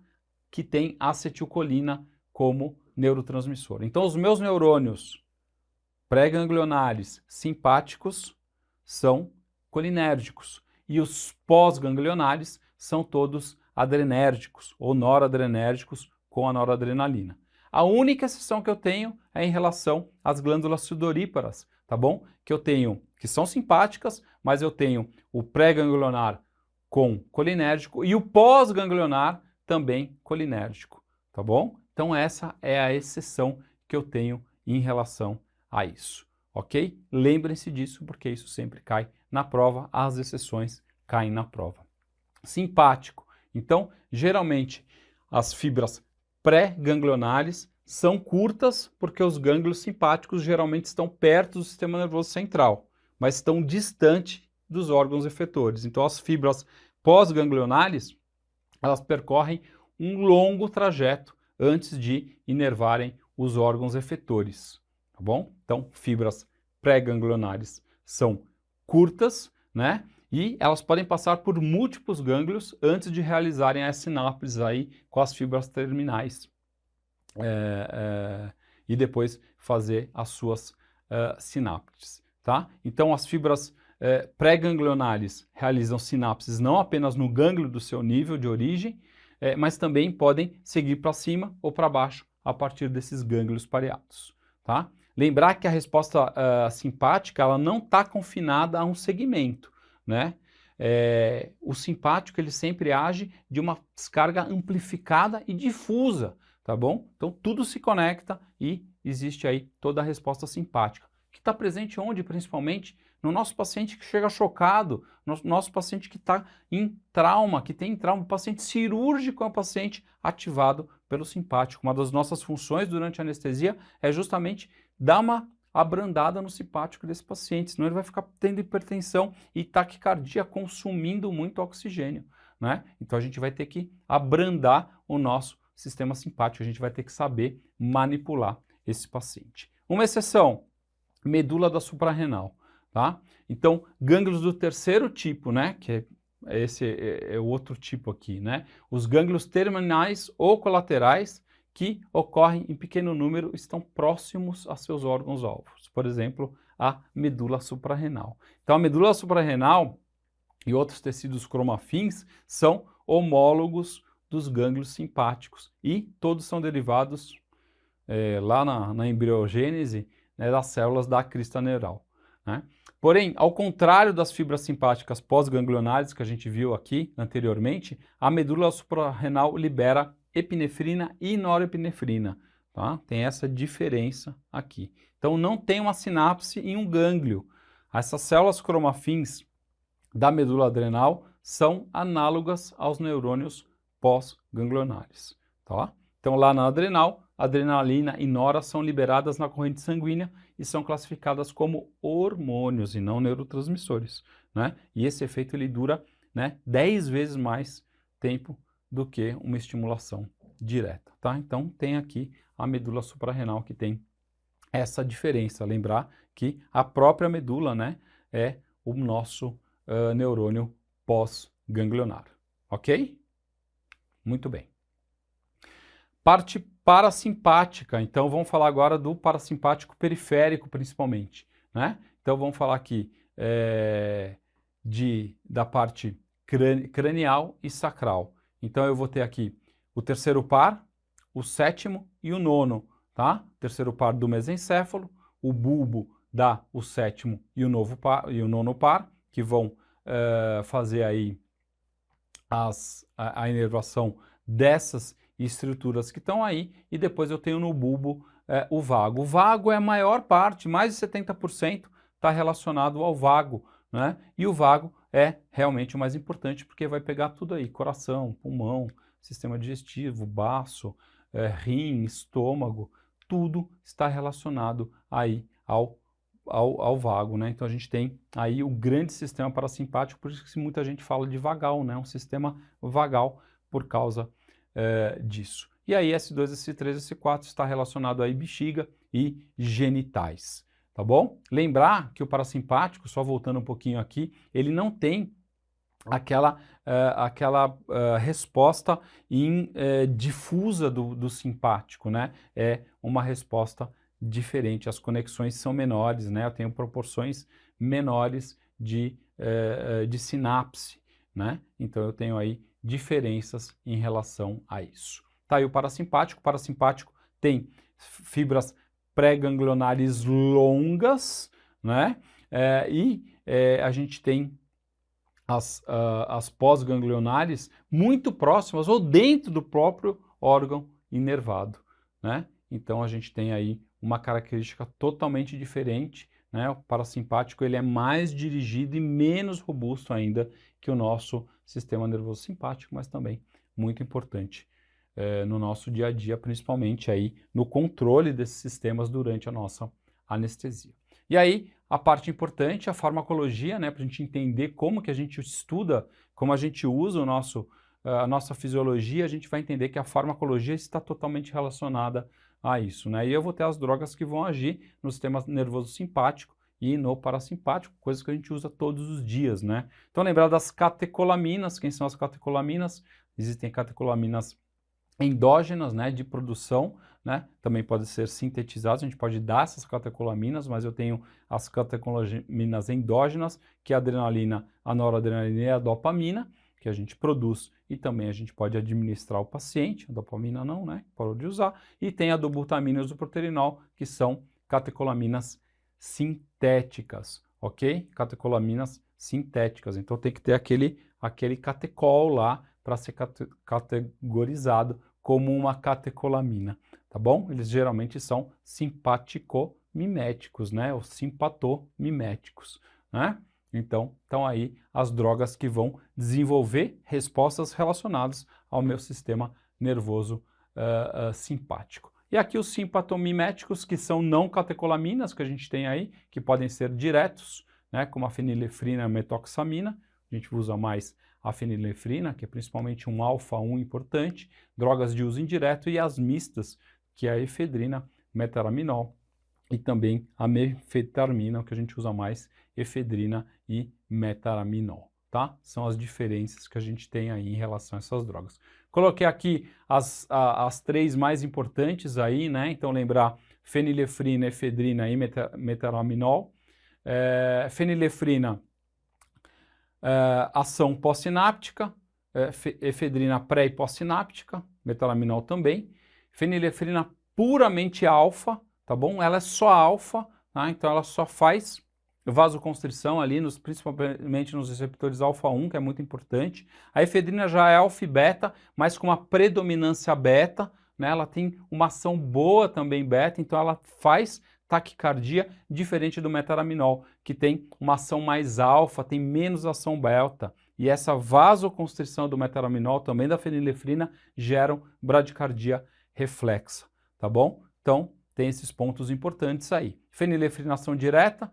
Speaker 1: que tem acetilcolina como neurotransmissor. Então, os meus neurônios pré-ganglionares simpáticos são colinérgicos e os pós-ganglionares são todos adrenérgicos ou noradrenérgicos com a noradrenalina. A única exceção que eu tenho é em relação às glândulas sudoríparas, tá bom? Que são simpáticas, mas eu tenho o pré-ganglionar com colinérgico e o pós-ganglionar também colinérgico, tá bom? Então essa é a exceção que eu tenho em relação a isso, ok? Lembrem-se disso porque isso sempre cai na prova, as exceções caem na prova. Simpático. Então, geralmente, as fibras pré-ganglionares são curtas porque os gânglios simpáticos geralmente estão perto do sistema nervoso central, mas estão distante dos órgãos efetores. Então, as fibras pós-ganglionares, elas percorrem um longo trajeto antes de inervarem os órgãos efetores, tá bom? Então, fibras pré-ganglionares são curtas, né? E elas podem passar por múltiplos gânglios antes de realizarem as sinapses aí com as fibras terminais e depois fazer as suas sinapses, tá? Então, as fibras pré-ganglionares realizam sinapses não apenas no gânglio do seu nível de origem, mas também podem seguir para cima ou para baixo a partir desses gânglios pareados, tá? Lembrar que a resposta simpática ela não está confinada a um segmento, né? o simpático ele sempre age de uma descarga amplificada e difusa, tá bom? Então tudo se conecta e existe aí toda a resposta simpática, que está presente onde? Principalmente no nosso paciente que chega chocado, no nosso paciente que está em trauma, que tem trauma, o paciente cirúrgico é um paciente ativado pelo simpático. Uma das nossas funções durante a anestesia é justamente dar uma abrandada no simpático desse paciente, senão ele vai ficar tendo hipertensão e taquicardia, consumindo muito oxigênio, né? Então a gente vai ter que abrandar o nosso sistema simpático, a gente vai ter que saber manipular esse paciente. Uma exceção, medula da suprarrenal, tá? Então, gânglios do terceiro tipo, né, que esse é o outro tipo aqui, né? Os gânglios terminais ou colaterais que ocorrem em pequeno número estão próximos a seus órgãos-alvos. Por exemplo, a medula suprarrenal. Então, a medula suprarrenal e outros tecidos cromafins são homólogos dos gânglios simpáticos e todos são derivados lá na embriogênese, né, das células da crista neural, né? Porém, ao contrário das fibras simpáticas pós-ganglionares que a gente viu aqui anteriormente, a medula suprarrenal libera epinefrina e norepinefrina, tá? Tem essa diferença aqui. Então não tem uma sinapse em um gânglio. Essas células cromafins da medula adrenal são análogas aos neurônios pós-ganglionares, tá? Então lá na adrenal, adrenalina e nora são liberadas na corrente sanguínea e são classificadas como hormônios e não neurotransmissores, né? E esse efeito ele dura, né, 10 vezes mais tempo do que uma estimulação direta, tá? Então tem aqui a medula suprarrenal que tem essa diferença. Lembrar que a própria medula, né, é o nosso neurônio pós-ganglionar, ok? Muito bem. Parte parasimpática, então vamos falar agora do parasimpático periférico principalmente, né? Então vamos falar aqui da parte cranial e sacral. Então eu vou ter aqui o terceiro par, o sétimo e o nono, tá? Terceiro par do mesencéfalo, o bulbo dá o sétimo e o nono par, que vão fazer aí a inervação dessas estruturas que estão aí, e depois eu tenho no bulbo o vago. O vago é a maior parte, mais de 70% está relacionado ao vago, né? E o vago é realmente o mais importante porque vai pegar tudo aí, coração, pulmão, sistema digestivo, baço, rim, estômago, tudo está relacionado aí ao vago, né? Então a gente tem aí o grande sistema parasimpático, por isso que muita gente fala de vagal, né? Um sistema vagal por causa disso. E aí S2, S3, S4 está relacionado aí bexiga e genitais, tá bom? Lembrar que o parasimpático, só voltando um pouquinho aqui, ele não tem aquela resposta difusa do simpático, né? É uma resposta diferente, as conexões são menores, né? Eu tenho proporções menores de sinapse, né? Então eu tenho aí diferenças em relação a isso. Tá aí o parasimpático tem fibras pré-ganglionares longas, né? A gente tem as pós-ganglionares muito próximas ou dentro do próprio órgão inervado, né? Então a gente tem aí uma característica totalmente diferente, né? O parasimpático ele é mais dirigido e menos robusto ainda que o nosso sistema nervoso simpático, mas também muito importante no nosso dia a dia, principalmente aí no controle desses sistemas durante a nossa anestesia. E aí, a parte importante, a farmacologia, né, para a gente entender como que a gente estuda, como a gente usa a nossa fisiologia, a gente vai entender que a farmacologia está totalmente relacionada a isso, né? E eu vou ter as drogas que vão agir no sistema nervoso simpático e no parasimpático, coisas que a gente usa todos os dias, né? Então, lembrar das catecolaminas. Quem são as catecolaminas? Existem catecolaminas endógenas, né, de produção, né, também podem ser sintetizadas, a gente pode dar essas catecolaminas, mas eu tenho as catecolaminas endógenas, que é a adrenalina, a noradrenalina e a dopamina, que a gente produz e também a gente pode administrar ao paciente, a dopamina não, né, parou de usar, e tem a dobutamina e o isoproterinol, que são catecolaminas sintéticas, ok? Catecolaminas sintéticas. Então tem que ter aquele catecol lá para ser categorizado como uma catecolamina, tá bom? Eles geralmente são simpaticomiméticos, né? Ou simpatomiméticos, né? Então, estão aí as drogas que vão desenvolver respostas relacionadas ao meu sistema nervoso simpático. E aqui os simpatomiméticos, que são não catecolaminas, que a gente tem aí, que podem ser diretos, né? Como a fenilefrina e a metoxamina. A gente usa mais a fenilefrina, que é principalmente um alfa-1 importante, drogas de uso indireto, e as mistas, que é a efedrina, metaraminol, e também a mefetarmina, que a gente usa mais, efedrina e metaraminol, tá? São as diferenças que a gente tem aí em relação a essas drogas. Coloquei aqui as três mais importantes aí, né? Então lembrar fenilefrina, efedrina e metaraminol. Fenilefrina, ação pós-sináptica, efedrina pré e pós-sináptica, metaraminol também. Fenilefrina puramente alfa, tá bom? Ela é só alfa, tá? Então ela só faz vasoconstrição ali, principalmente nos receptores alfa-1, que é muito importante. A efedrina já é alfa e beta, mas com uma predominância beta, né? Ela tem uma ação boa também beta, então ela faz taquicardia, diferente do metaraminol, que tem uma ação mais alfa, tem menos ação beta. E essa vasoconstrição do metaraminol, também da fenilefrina, geram bradicardia reflexa, tá bom? Então, tem esses pontos importantes aí. Fenilefrinação direta,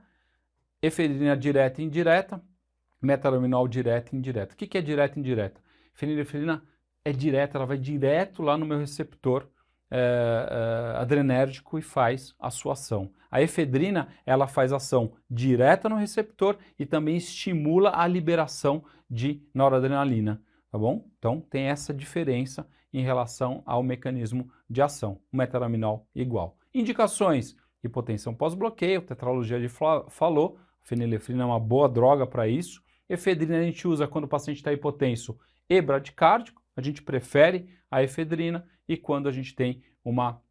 Speaker 1: efedrina direta e indireta, metaraminol direta e indireta. O que é direta e indireta? Fenilefrina é direta, ela vai direto lá no meu receptor adrenérgico e faz a sua ação. A efedrina, ela faz ação direta no receptor e também estimula a liberação de noradrenalina, tá bom? Então, tem essa diferença em relação ao mecanismo de ação. O metaraminol igual. Indicações: hipotensão pós-bloqueio, tetralogia de Fallot, fenilefrina é uma boa droga para isso. Efedrina a gente usa quando o paciente está hipotenso e bradicárdico, a gente prefere a efedrina, e quando a gente tem uma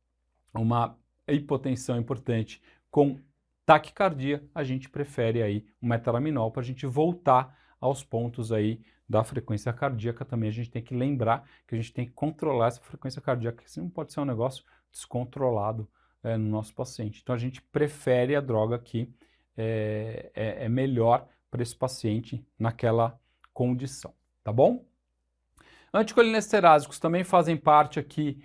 Speaker 1: hipotensão importante com taquicardia, a gente prefere aí o metaraminol para a gente voltar aos pontos aí da frequência cardíaca. Também a gente tem que lembrar que a gente tem que controlar essa frequência cardíaca, que não pode ser um negócio descontrolado no nosso paciente. Então a gente prefere a droga que é melhor para esse paciente naquela condição, tá bom? Anticolinesterásicos também fazem parte aqui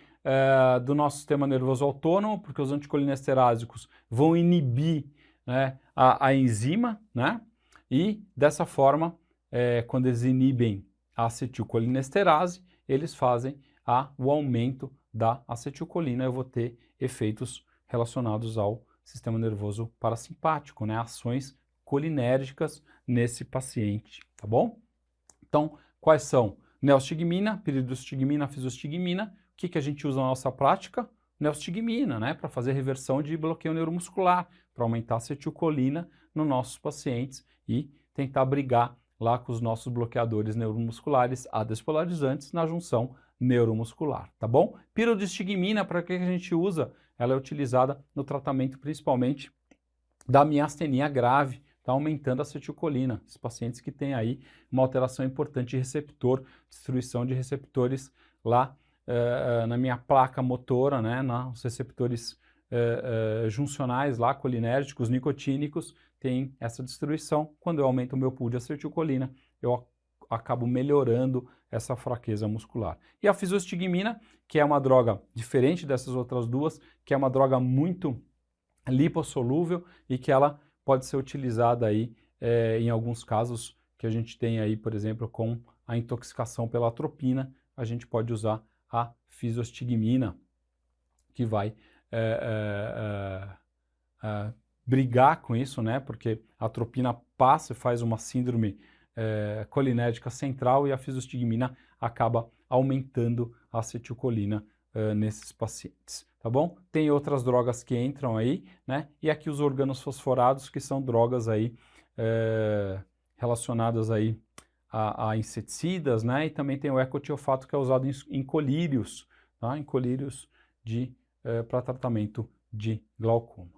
Speaker 1: do nosso sistema nervoso autônomo, porque os anticolinesterásicos vão inibir, né, a enzima, né? E dessa forma, quando eles inibem a acetilcolinesterase, eles fazem o aumento da acetilcolina. Eu vou ter efeitos relacionados ao sistema nervoso parasimpático, né? Ações colinérgicas nesse paciente, tá bom? Então, quais são? Neostigmina, piridostigmina, fisostigmina. O que a gente usa na nossa prática? Neostigmina, né? Para fazer reversão de bloqueio neuromuscular, para aumentar a acetilcolina nos nossos pacientes e tentar brigar lá com os nossos bloqueadores neuromusculares adespolarizantes na junção neuromuscular, tá bom? Piridostigmina, para que a gente usa? Ela é utilizada no tratamento principalmente da miastenia grave, está aumentando a acetilcolina. Os pacientes que têm aí uma alteração importante de receptor, destruição de receptores lá na minha placa motora, né, nos receptores juncionais lá, colinérgicos, nicotínicos, tem essa destruição. Quando eu aumento o meu pool de acetilcolina, eu acabo melhorando essa fraqueza muscular. E a fisostigmina, que é uma droga diferente dessas outras duas, que é uma droga muito lipossolúvel e que ela pode ser utilizada aí em alguns casos que a gente tem aí, por exemplo, com a intoxicação pela atropina, a gente pode usar a fisostigmina, que vai brigar com isso, né? Porque a atropina passa e faz uma síndrome colinérgica central e a fisostigmina acaba aumentando a acetilcolina nesses pacientes, tá bom? Tem outras drogas que entram aí, né? E aqui os organofosforados, que são drogas aí relacionadas aí a inseticidas, né? E também tem o ecotiofato, que é usado em colírios, tá? Em colírios para tratamento de glaucoma.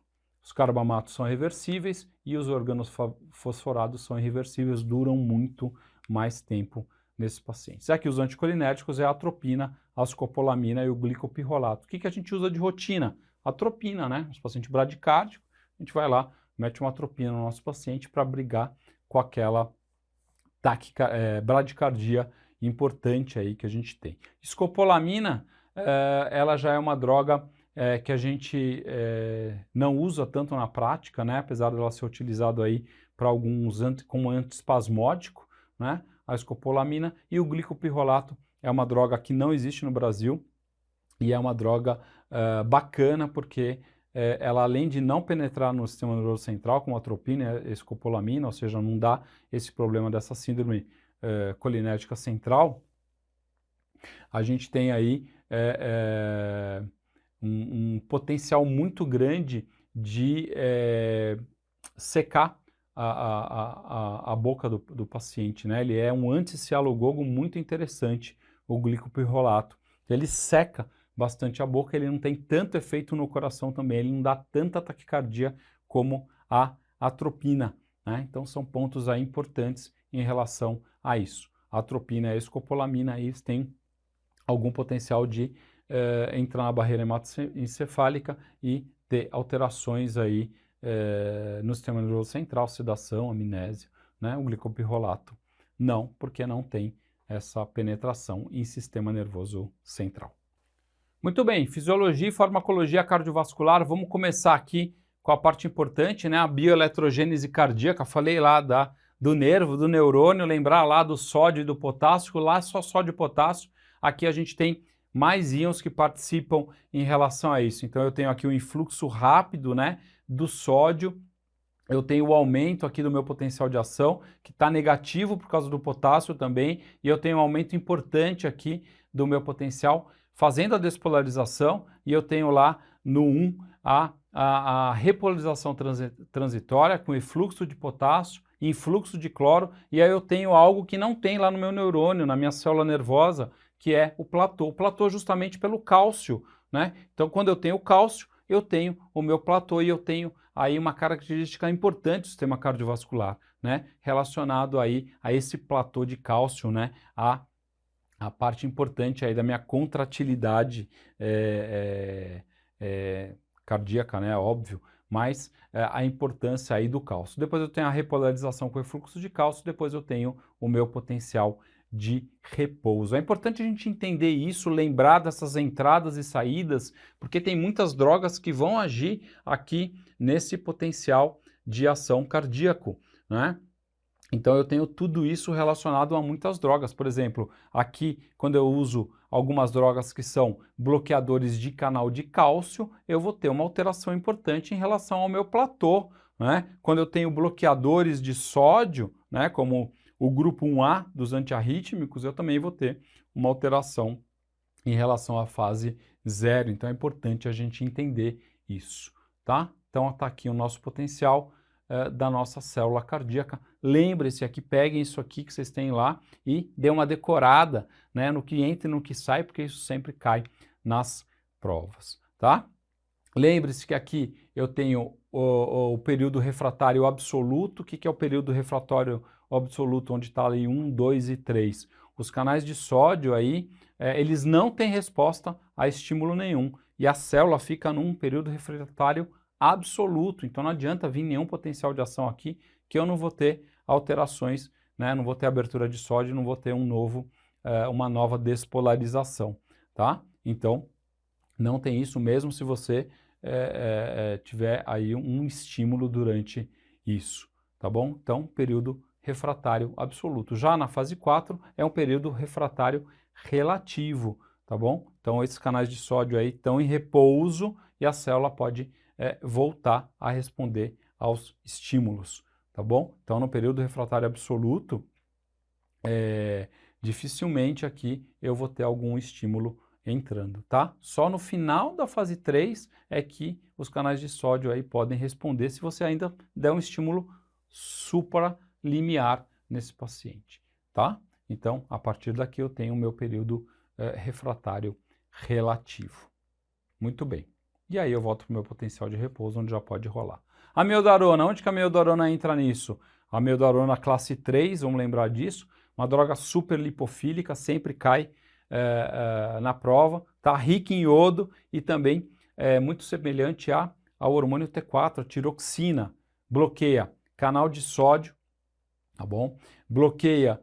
Speaker 1: Os carbamatos são reversíveis e os organofosforados são irreversíveis, duram muito mais tempo nesses pacientes. Aqui os anticolinérgicos é a atropina, a scopolamina e o glicopirrolato. O que a gente usa de rotina? Atropina, né? Os pacientes bradicárdicos, a gente vai lá, mete uma atropina no nosso paciente para brigar com aquela bradicardia importante aí que a gente tem. Scopolamina, ela já é uma droga que a gente não usa tanto na prática, né? Apesar dela ser utilizada aí para alguns como antiespasmódico, né? A scopolamina, e o glicopirrolato é uma droga que não existe no Brasil e é uma droga bacana porque ela, além de não penetrar no sistema nervoso central, como a atropina e a scopolamina, ou seja, não dá esse problema dessa síndrome colinérgica central, a gente tem aí um potencial muito grande de secar a boca do paciente, né? Ele é um anticialogogo muito interessante, o glicopirrolato. Ele seca bastante a boca, ele não tem tanto efeito no coração também, ele não dá tanta taquicardia como a atropina, né? Então são pontos aí importantes em relação a isso. A atropina e a escopolamina aí têm algum potencial de entrar na barreira hematoencefálica e ter alterações aí no sistema nervoso central, sedação, amnésia, né? O glicopirrolato não, porque não tem essa penetração em sistema nervoso central. Muito bem, fisiologia e farmacologia cardiovascular, vamos começar aqui com a parte importante, né? A bioeletrogênese cardíaca, falei lá do nervo, do neurônio, lembrar lá do sódio e do potássio, lá é só sódio e potássio, aqui a gente tem mais íons que participam em relação a isso. Então eu tenho aqui o influxo rápido, né, do sódio, eu tenho o aumento aqui do meu potencial de ação, que está negativo por causa do potássio também, e eu tenho um aumento importante aqui do meu potencial, fazendo a despolarização, e eu tenho lá no 1 a repolarização transitória com influxo de potássio, influxo de cloro, e aí eu tenho algo que não tem lá no meu neurônio, na minha célula nervosa, que é o platô. O platô justamente pelo cálcio, né? Então, quando eu tenho o cálcio, eu tenho o meu platô e eu tenho aí uma característica importante do sistema cardiovascular, né? Relacionado aí a esse platô de cálcio, né? A parte importante aí da minha contratilidade cardíaca, né? Óbvio, mas a importância aí do cálcio. Depois eu tenho a repolarização com o fluxo de cálcio, depois eu tenho o meu potencial de repouso. É importante a gente entender isso, lembrar dessas entradas e saídas, porque tem muitas drogas que vão agir aqui nesse potencial de ação cardíaco, né? Então eu tenho tudo isso relacionado a muitas drogas. Por exemplo, aqui quando eu uso algumas drogas que são bloqueadores de canal de cálcio, eu vou ter uma alteração importante em relação ao meu platô, né? Quando eu tenho bloqueadores de sódio, né, como o grupo 1A dos antiarrítmicos, eu também vou ter uma alteração em relação à fase 0. Então é importante a gente entender isso, tá? Então está aqui o nosso potencial da nossa célula cardíaca. Lembre-se aqui, peguem isso aqui que vocês têm lá e dê uma decorada, né, no que entra e no que sai, porque isso sempre cai nas provas, tá? Lembre-se que aqui eu tenho o período refratário absoluto. O que é o período refratário absoluto? Onde está ali 1, 2 e 3. Os canais de sódio aí, eles não têm resposta a estímulo nenhum. E a célula fica num período refratário absoluto. Então não adianta vir nenhum potencial de ação aqui, que eu não vou ter alterações, né? Não vou ter abertura de sódio, não vou ter uma nova despolarização, tá? Então, não tem isso mesmo se você tiver aí um estímulo durante isso, tá bom? Então, período refratário absoluto. Já na fase 4 é um período refratário relativo, tá bom? Então, esses canais de sódio aí estão em repouso e a célula pode voltar a responder aos estímulos, tá bom? Então, no período refratário absoluto, dificilmente aqui eu vou ter algum estímulo entrando, tá? Só no final da fase 3 é que os canais de sódio aí podem responder se você ainda der um estímulo supralimiar nesse paciente, tá? Então, a partir daqui eu tenho o meu período refratário relativo. Muito bem. e aí eu volto para o meu potencial de repouso, onde já pode rolar. Amiodarona, onde que a amiodarona entra nisso? A amiodarona classe 3, vamos lembrar disso, uma droga super lipofílica, sempre cai na prova, tá rica em iodo e também muito semelhante ao hormônio T4, a tiroxina, bloqueia canal de sódio, tá bom? Bloqueia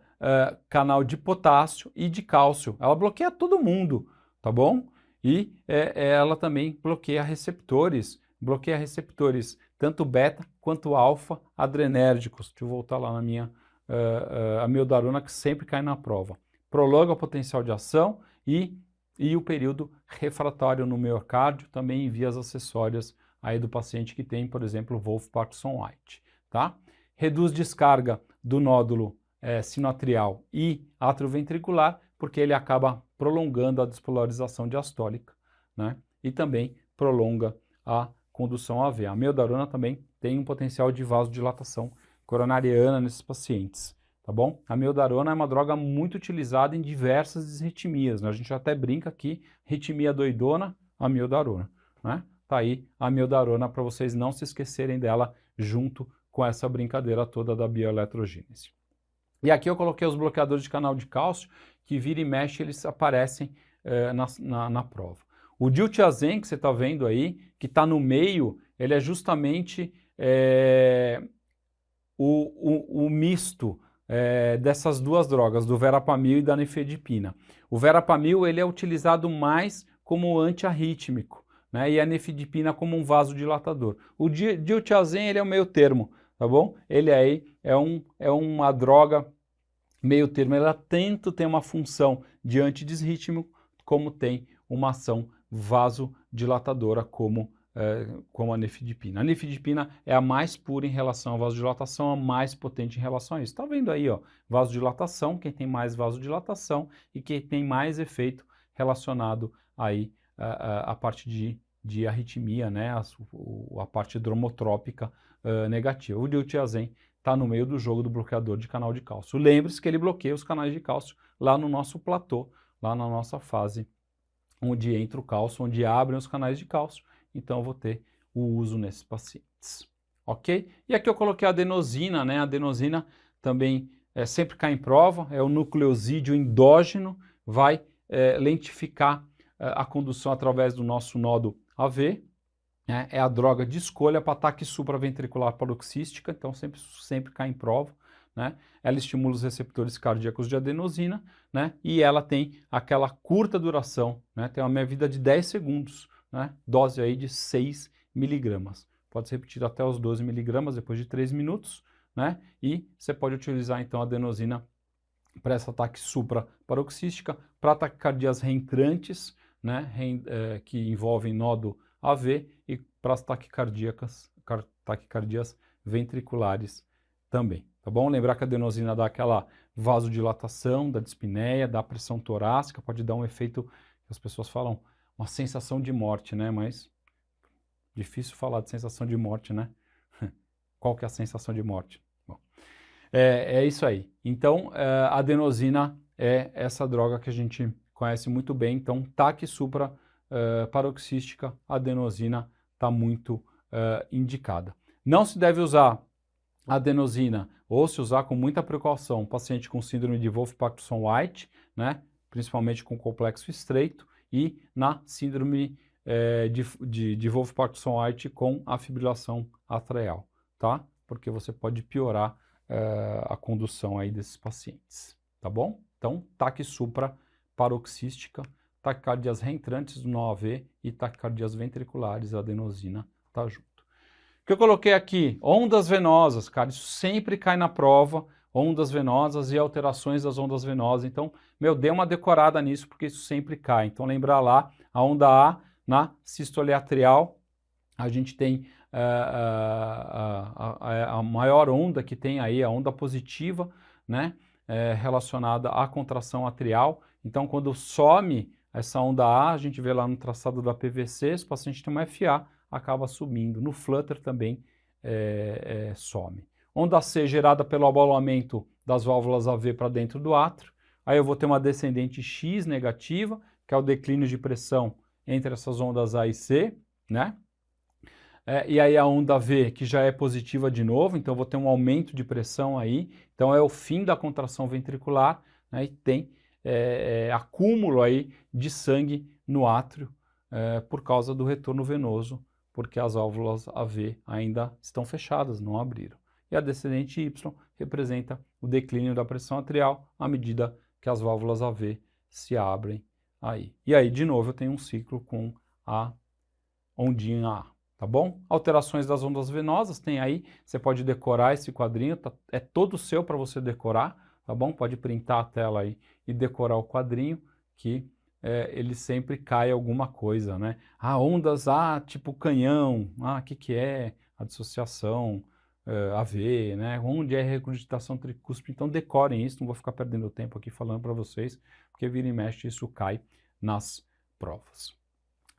Speaker 1: canal de potássio e de cálcio, ela bloqueia todo mundo, tá bom? E ela também bloqueia receptores tanto beta quanto alfa adrenérgicos. Deixa eu voltar lá na minha amiodarona, que sempre cai na prova. Prolonga o potencial de ação e o período refratário no miocárdio, também em vias acessórias aí do paciente que tem, por exemplo, Wolff-Parkinson-White, tá? Reduz descarga do nódulo sinoatrial e atrioventricular, porque ele acaba prolongando a despolarização diastólica, né? E também prolonga a condução AV. A amiodarona também tem um potencial de vasodilatação coronariana nesses pacientes, tá bom? A amiodarona é uma droga muito utilizada em diversas disritmias, né? A gente até brinca aqui, arritmia doidona, amiodarona, né? Tá aí a amiodarona para vocês não se esquecerem dela junto com essa brincadeira toda da bioeletrogênese. E aqui eu coloquei os bloqueadores de canal de cálcio, que vira e mexe eles aparecem na prova. O diltiazem, que você está vendo aí, que está no meio, ele é justamente o misto dessas duas drogas, do verapamil e da nifedipina. O verapamil ele é utilizado mais como antiarrítmico, né, e a nifedipina como um vasodilatador. O diltiazem ele é o meio termo, tá bom? Ele aí é uma droga meio termo, ela tanto tem uma função de antidisrítmico, como tem uma ação vasodilatadora como a nifedipina. A nifedipina é a mais pura em relação à vasodilatação, a mais potente em relação a isso. Está vendo aí, ó, vasodilatação, quem tem mais vasodilatação e quem tem mais efeito relacionado aí a parte de arritmia, né, a parte dromotrópica negativa. O diltiazem está no meio do jogo do bloqueador de canal de cálcio. Lembre-se que ele bloqueia os canais de cálcio lá no nosso platô, lá na nossa fase onde entra o cálcio, onde abrem os canais de cálcio. Então, eu vou ter o uso nesses pacientes. Ok? E aqui eu coloquei a adenosina, né? A adenosina também sempre cai em prova, é o nucleosídeo endógeno, vai lentificar a condução através do nosso nodo AV, né? É a droga de escolha para ataque supraventricular paroxística, então sempre cai em prova, né? Ela estimula os receptores cardíacos de adenosina, né? E ela tem aquela curta duração, né? Tem uma meia-vida de 10 segundos, né? Dose aí de 6 miligramas. Pode ser repetido até os 12 miligramas depois de 3 minutos, né? E você pode utilizar então a adenosina para esse ataque supraparoxística, para taquicardias reentrantes, né? Que envolvem nódo AV, e para as taquicardias ventriculares também, tá bom? Lembrar que a adenosina dá aquela vasodilatação, da dispneia, da pressão torácica, pode dar um efeito que as pessoas falam, uma sensação de morte, né? Mas difícil falar de sensação de morte, né? Qual que é a sensação de morte? Bom, é isso aí. Então, a adenosina é essa droga que a gente conhece muito bem. Então, taque supraparoxística, adenosina está muito indicada. Não se deve usar adenosina, ou se usar com muita precaução, paciente com síndrome de Wolff-Parkinson-White, né? Principalmente com complexo estreito, e na síndrome de Wolff-Parkinson-White com a fibrilação atrial, tá? Porque você pode piorar a condução aí desses pacientes, tá bom? Então, taque supraparoxística, taquicardias reentrantes no AV e taquicardias ventriculares, a adenosina tá junto. O que eu coloquei aqui? Ondas venosas, cara, isso sempre cai na prova, ondas venosas e alterações das ondas venosas. Então, dê uma decorada nisso, porque isso sempre cai. Então, lembrar lá, a onda A, na sístole atrial, a gente tem a maior onda que tem aí, a onda positiva, né, relacionada à contração atrial. Então, quando some essa onda A, a gente vê lá no traçado da PVC, se o paciente tem uma FA, acaba subindo. No flutter também some. Onda C gerada pelo abaulamento das válvulas AV para dentro do átrio. Aí eu vou ter uma descendente X negativa, que é o declínio de pressão entre essas ondas A e C. né? E aí a onda V, que já é positiva de novo, então eu vou ter um aumento de pressão aí, então é o fim da contração ventricular, né? E tem acúmulo aí de sangue no átrio por causa do retorno venoso, porque as válvulas AV ainda estão fechadas, não abriram. E a descendente Y representa o declínio da pressão atrial à medida que as válvulas AV se abrem aí. E aí, de novo, eu tenho um ciclo com a ondinha A, tá bom? Alterações das ondas venosas, tem aí, você pode decorar esse quadrinho, é todo seu para você decorar, tá bom? Pode printar a tela aí e decorar o quadrinho, que ele sempre cai alguma coisa, né? Ah, ondas A, tipo canhão, o que é? A dissociação, AV, né? Onde é regurgitação tricúspide? Então decorem isso, não vou ficar perdendo tempo aqui falando para vocês, porque vira e mexe isso cai nas provas.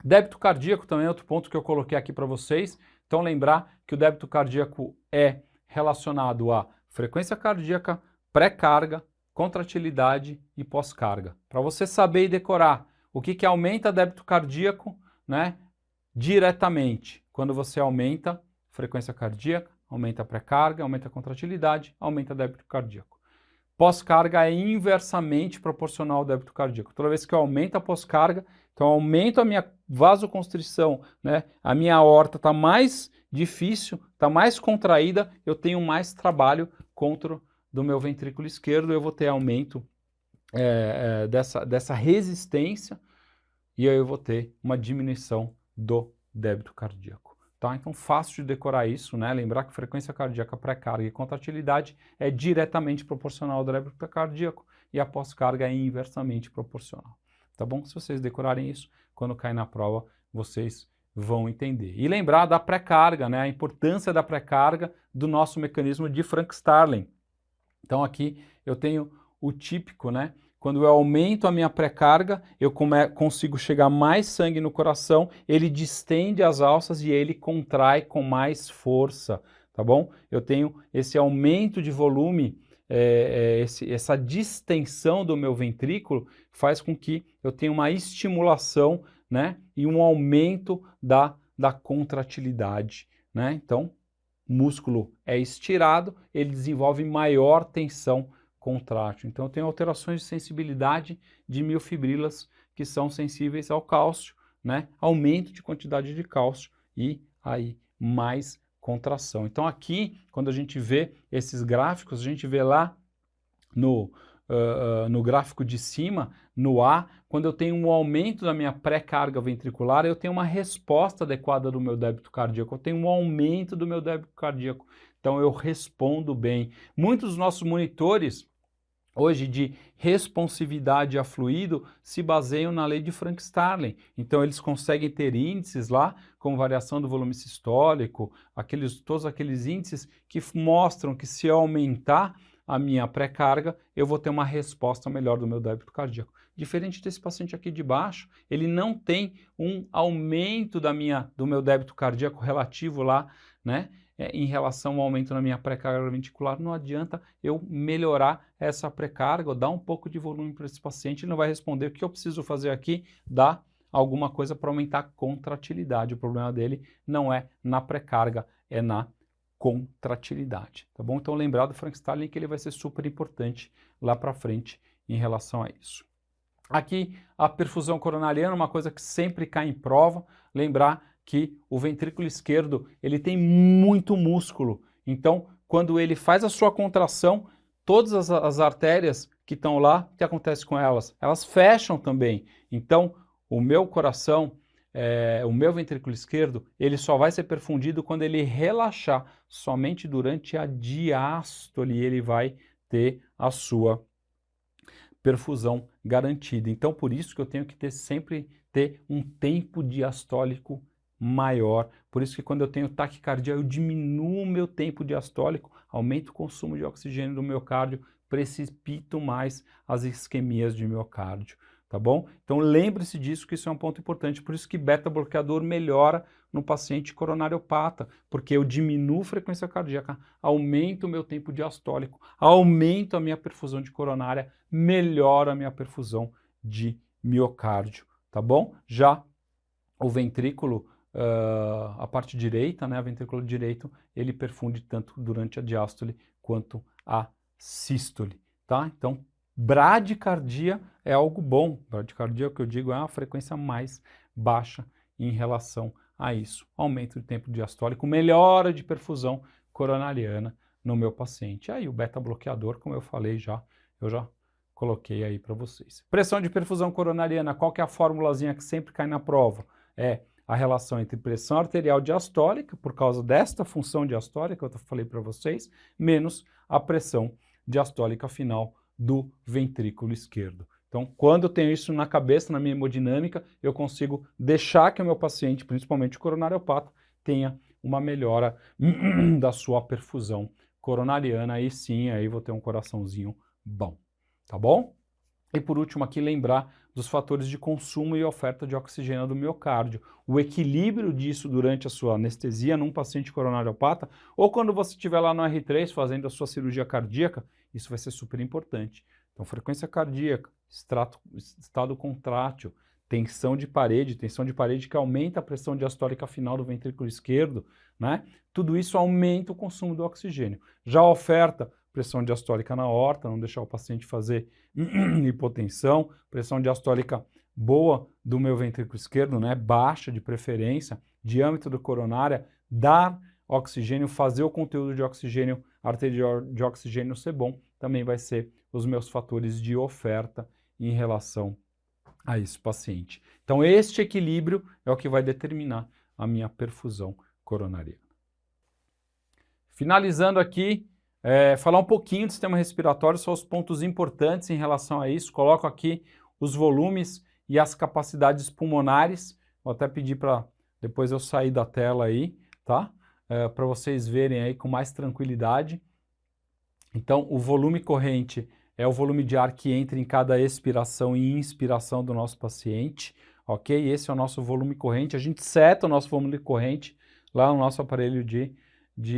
Speaker 1: Débito cardíaco também é outro ponto que eu coloquei aqui para vocês. Então lembrar que o débito cardíaco é relacionado à frequência cardíaca, pré-carga, contratilidade e pós-carga. Para você saber e decorar o que aumenta débito cardíaco, né, diretamente. Quando você aumenta frequência cardíaca, aumenta a pré-carga, aumenta a contratilidade, aumenta débito cardíaco. Pós-carga é inversamente proporcional ao débito cardíaco. Toda vez que eu aumento a pós-carga, então eu aumento a minha vasoconstrição, né? A minha aorta está mais difícil, está mais contraída, eu tenho mais trabalho contra do meu ventrículo esquerdo, eu vou ter aumento dessa resistência e aí eu vou ter uma diminuição do débito cardíaco. Tá? Então, fácil de decorar isso, né? Lembrar que frequência cardíaca, pré-carga e contratilidade é diretamente proporcional ao débito cardíaco e a pós-carga é inversamente proporcional. Tá bom? Se vocês decorarem isso, quando cair na prova, vocês vão entender. E lembrar da pré-carga, né? A importância da pré-carga do nosso mecanismo de Frank-Starling. Então, aqui eu tenho o típico, né? Quando eu aumento a minha pré-carga, eu consigo chegar mais sangue no coração, ele distende as alças e ele contrai com mais força, tá bom? Eu tenho esse aumento de volume, essa distensão do meu ventrículo faz com que eu tenha uma estimulação, né? E um aumento da contratilidade, né? Então, o músculo é estirado, ele desenvolve maior tensão contrátil. Então, eu tenho alterações de sensibilidade de miofibrilas que são sensíveis ao cálcio, né? Aumento de quantidade de cálcio e aí mais contração. Então, aqui, quando a gente vê esses gráficos, a gente vê lá no gráfico de cima, no A, quando eu tenho um aumento da minha pré-carga ventricular, eu tenho uma resposta adequada do meu débito cardíaco, eu tenho um aumento do meu débito cardíaco. Então, eu respondo bem. Muitos dos nossos monitores hoje de responsividade a fluido se baseiam na lei de Frank-Starling. Então eles conseguem ter índices lá, como variação do volume sistólico, todos aqueles índices que mostram que se eu aumentar a minha pré-carga, eu vou ter uma resposta melhor do meu débito cardíaco. Diferente desse paciente aqui de baixo, ele não tem um aumento do meu débito cardíaco relativo lá, né? Em relação ao aumento na minha pré-carga ventricular, não adianta eu melhorar essa pré-carga ou dar um pouco de volume para esse paciente, ele não vai responder o que eu preciso fazer aqui, dar alguma coisa para aumentar a contratilidade. O problema dele não é na pré-carga, é na contratilidade, tá bom? Então lembrar do Frank-Starling que ele vai ser super importante lá para frente em relação a isso. Aqui a perfusão coronariana, uma coisa que sempre cai em prova, lembrar que o ventrículo esquerdo ele tem muito músculo, então quando ele faz a sua contração, todas as artérias que estão lá, o que acontece com elas? Elas fecham também, então o meu coração, o meu ventrículo esquerdo, ele só vai ser perfundido quando ele relaxar, somente durante a diástole ele vai ter a sua perfusão garantida. Então, por isso que eu tenho que sempre ter um tempo diastólico maior. Por isso que quando eu tenho taquicardia, eu diminuo o meu tempo diastólico, aumento o consumo de oxigênio do miocárdio, precipito mais as isquemias de miocárdio, tá bom? Então lembre-se disso, que isso é um ponto importante. Por isso que beta-bloqueador melhora no paciente coronariopata, porque eu diminuo a frequência cardíaca, aumento o meu tempo diastólico, aumento a minha perfusão de coronária, melhora a minha perfusão de miocárdio, tá bom? Já o ventrículo a parte direita, né, a ventrícula direito, ele perfunde tanto durante a diástole quanto a sístole, tá? Então, bradicardia é algo bom. Bradicardia, o que eu digo, é uma frequência mais baixa em relação a isso. Aumento do tempo diastólico, melhora de perfusão coronariana no meu paciente. Aí o beta-bloqueador, como eu falei já, eu já coloquei aí para vocês. Pressão de perfusão coronariana, qual que é a formulazinha que sempre cai na prova? É a relação entre pressão arterial diastólica, por causa desta função diastólica que eu falei para vocês, menos a pressão diastólica final do ventrículo esquerdo. Então, quando eu tenho isso na cabeça, na minha hemodinâmica, eu consigo deixar que o meu paciente, principalmente o coronariopata, tenha uma melhora da sua perfusão coronariana. Aí sim, aí vou ter um coraçãozinho bom, tá bom? E por último aqui lembrar dos fatores de consumo e oferta de oxigênio do miocárdio. O equilíbrio disso durante a sua anestesia num paciente coronariopata ou quando você estiver lá no R3 fazendo a sua cirurgia cardíaca, isso vai ser super importante. Então frequência cardíaca, estado contrátil, tensão de parede que aumenta a pressão diastólica final do ventrículo esquerdo, né? Tudo isso aumenta o consumo do oxigênio. Já a oferta, pressão diastólica na aorta, não deixar o paciente fazer hipotensão, pressão diastólica boa do meu ventrículo esquerdo, né, baixa de preferência, diâmetro da coronária, dar oxigênio, fazer o conteúdo de oxigênio, arterial de oxigênio ser bom, também vai ser os meus fatores de oferta em relação a esse paciente. Então este equilíbrio é o que vai determinar a minha perfusão coronariana. Finalizando aqui, falar um pouquinho do sistema respiratório, são os pontos importantes em relação a isso. Coloco aqui os volumes e as capacidades pulmonares. Vou até pedir para depois eu sair da tela aí, tá? Para vocês verem aí com mais tranquilidade. Então, o volume corrente é o volume de ar que entra em cada expiração e inspiração do nosso paciente, ok? Esse é o nosso volume corrente. A gente seta o nosso volume corrente lá no nosso aparelho de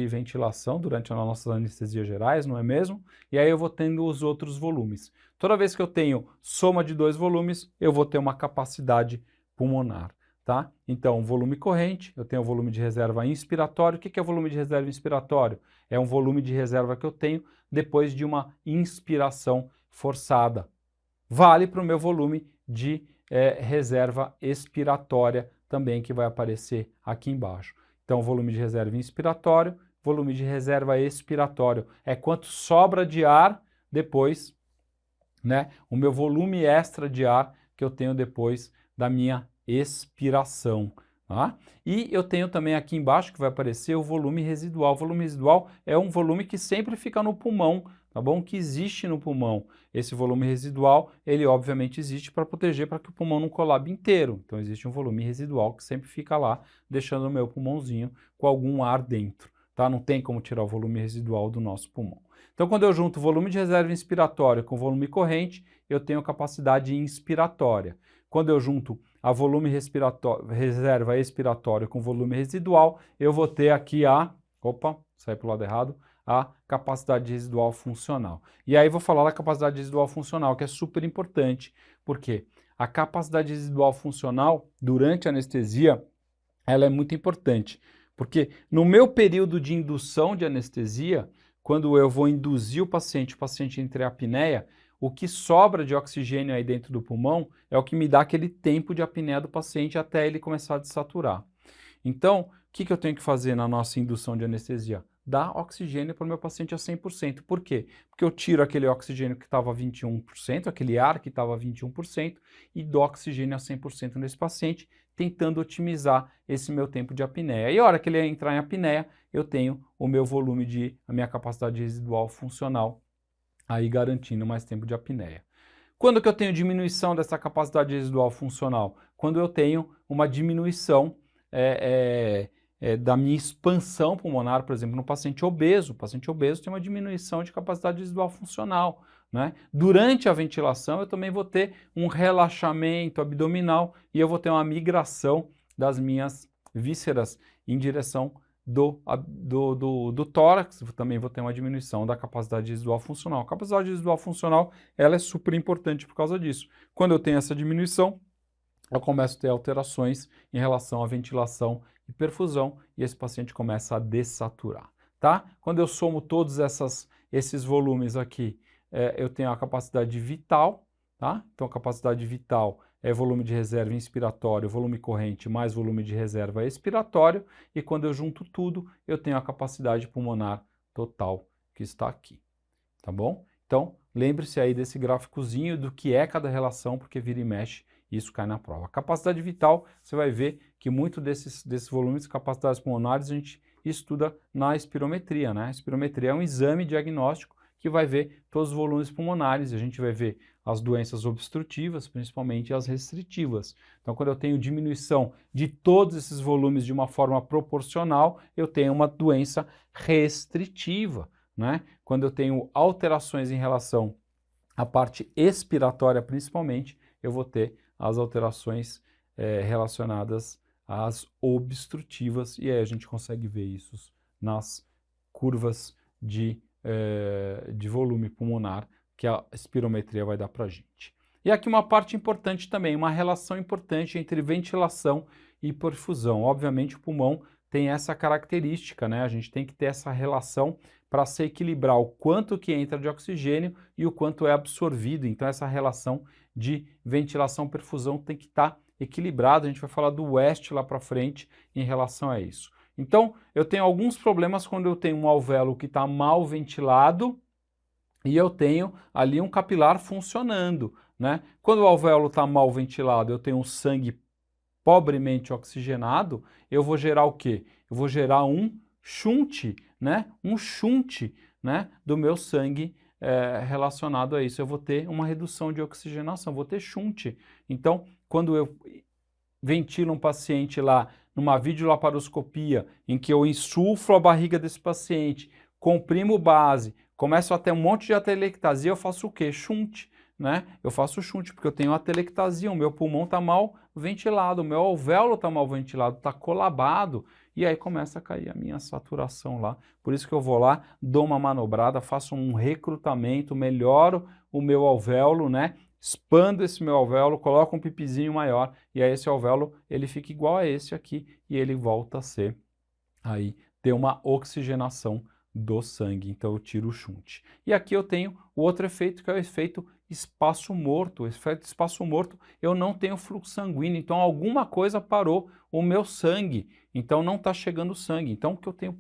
Speaker 1: ventilação durante as nossas anestesias gerais, não é mesmo? E aí eu vou tendo os outros volumes. Toda vez que eu tenho soma de dois volumes, eu vou ter uma capacidade pulmonar, tá? Então, volume corrente, eu tenho o volume de reserva inspiratório. O que é o volume de reserva inspiratório? É um volume de reserva que eu tenho depois de uma inspiração forçada. Vale para o meu volume de reserva expiratória também, que vai aparecer aqui embaixo. Então, volume de reserva inspiratório, volume de reserva expiratório. É quanto sobra de ar depois, né? O meu volume extra de ar que eu tenho depois da minha expiração. Tá? E eu tenho também aqui embaixo que vai aparecer o volume residual. O volume residual é um volume que sempre fica no pulmão, tá bom? Que existe no pulmão. Esse volume residual, ele obviamente existe para proteger para que o pulmão não colabe inteiro. Então existe um volume residual que sempre fica lá, deixando o meu pulmãozinho com algum ar dentro, tá? Não tem como tirar o volume residual do nosso pulmão. Então quando eu junto o volume de reserva inspiratória com o volume corrente, eu tenho capacidade inspiratória. Quando eu junto a volume reserva expiratória com volume residual, eu vou ter aqui saí para o lado errado, a capacidade residual funcional. E aí vou falar da capacidade residual funcional, que é super importante, porque a capacidade residual funcional, durante a anestesia, ela é muito importante, porque no meu período de indução de anestesia, quando eu vou induzir o paciente entre a apneia, o que sobra de oxigênio aí dentro do pulmão é o que me dá aquele tempo de apneia do paciente até ele começar a desaturar. Então, o que eu tenho que fazer na nossa indução de anestesia? Dar oxigênio para o meu paciente a 100%. Por quê? Porque eu tiro aquele oxigênio que estava a 21%, aquele ar que estava a 21%, e dou oxigênio a 100% nesse paciente, tentando otimizar esse meu tempo de apneia. E a hora que ele entrar em apneia, eu tenho o meu volume a minha capacidade residual funcional, aí garantindo mais tempo de apneia. Quando que eu tenho diminuição dessa capacidade residual funcional? Quando eu tenho uma diminuição da minha expansão pulmonar, por exemplo, no paciente obeso. O paciente obeso tem uma diminuição de capacidade residual funcional, né? Durante a ventilação, eu também vou ter um relaxamento abdominal e eu vou ter uma migração das minhas vísceras em direção do tórax. Também vou ter uma diminuição da capacidade residual funcional. A capacidade residual funcional, ela é super importante por causa disso. Quando eu tenho essa diminuição, eu começo a ter alterações em relação à ventilação e perfusão e esse paciente começa a dessaturar, tá? Quando eu somo todos esses volumes aqui, eu tenho a capacidade vital, tá? Então a capacidade vital é volume de reserva inspiratório, volume corrente mais volume de reserva expiratório, e quando eu junto tudo, eu tenho a capacidade pulmonar total que está aqui, tá bom? Então, lembre-se aí desse gráficozinho do que é cada relação, porque vira e mexe, isso cai na prova. A capacidade vital, você vai ver que muito desses volumes de capacidades pulmonares a gente estuda na espirometria, né? A espirometria é um exame diagnóstico que vai ver todos os volumes pulmonares, a gente vai ver as doenças obstrutivas, principalmente as restritivas. Então, quando eu tenho diminuição de todos esses volumes de uma forma proporcional, eu tenho uma doença restritiva, né? Quando eu tenho alterações em relação à parte expiratória, principalmente, eu vou ter as alterações relacionadas às obstrutivas, e aí a gente consegue ver isso nas curvas de volume pulmonar que a espirometria vai dar para a gente. E aqui uma parte importante também, uma relação importante entre ventilação e perfusão. Obviamente o pulmão tem essa característica, né? A gente tem que ter essa relação para se equilibrar o quanto que entra de oxigênio e o quanto é absorvido. Então essa relação de ventilação-perfusão tem que estar equilibrada. A gente vai falar do West lá para frente em relação a isso. Então, eu tenho alguns problemas quando eu tenho um alvéolo que está mal ventilado e eu tenho ali um capilar funcionando, né? Quando o alvéolo está mal ventilado, eu tenho um sangue pobremente oxigenado, eu vou gerar o quê? Eu vou gerar um shunt, né? Um shunt, né? Do meu sangue relacionado a isso. Eu vou ter uma redução de oxigenação, vou ter shunt. Então, quando eu ventilo um paciente lá numa videolaparoscopia, em que eu insuflo a barriga desse paciente, comprimo base, começo a ter um monte de atelectasia, eu faço o quê? Shunt, né? Eu faço shunt porque eu tenho atelectasia, o meu pulmão está mal ventilado, o meu alvéolo está mal ventilado, está colabado, e aí começa a cair a minha saturação lá. Por isso que eu vou lá, dou uma manobrada, faço um recrutamento, melhoro o meu alvéolo, né? Expando esse meu alvéolo, coloco um pipizinho maior, e aí esse alvéolo ele fica igual a esse aqui, e ele volta a ser, aí, ter uma oxigenação do sangue, então eu tiro o shunt. E aqui eu tenho o outro efeito, que é o efeito espaço morto. O efeito espaço morto, eu não tenho fluxo sanguíneo, então alguma coisa parou o meu sangue, então não está chegando sangue. Então o que eu tenho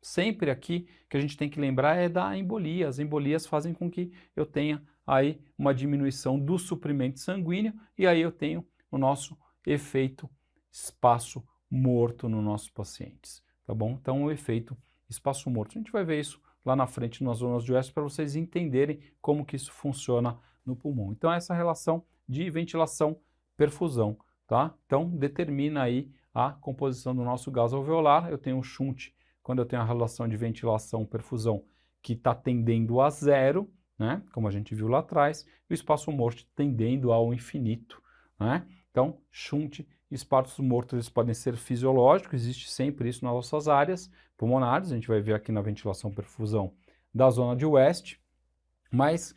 Speaker 1: sempre aqui, que a gente tem que lembrar, é da embolia. As embolias fazem com que eu tenha aí uma diminuição do suprimento sanguíneo, e aí eu tenho o nosso efeito espaço morto nos nossos pacientes, tá bom? Então o efeito espaço morto. A gente vai ver isso lá na frente nas zonas de West para vocês entenderem como que isso funciona no pulmão. Então essa relação de ventilação-perfusão, tá? Então determina aí a composição do nosso gás alveolar. Eu tenho um shunt quando eu tenho a relação de ventilação-perfusão que está tendendo a zero, né? Como a gente viu lá atrás, e o espaço morto tendendo ao infinito, né? Então, shunt e espaços mortos eles podem ser fisiológicos, existe sempre isso nas nossas áreas pulmonares, a gente vai ver aqui na ventilação-perfusão da zona de West, mas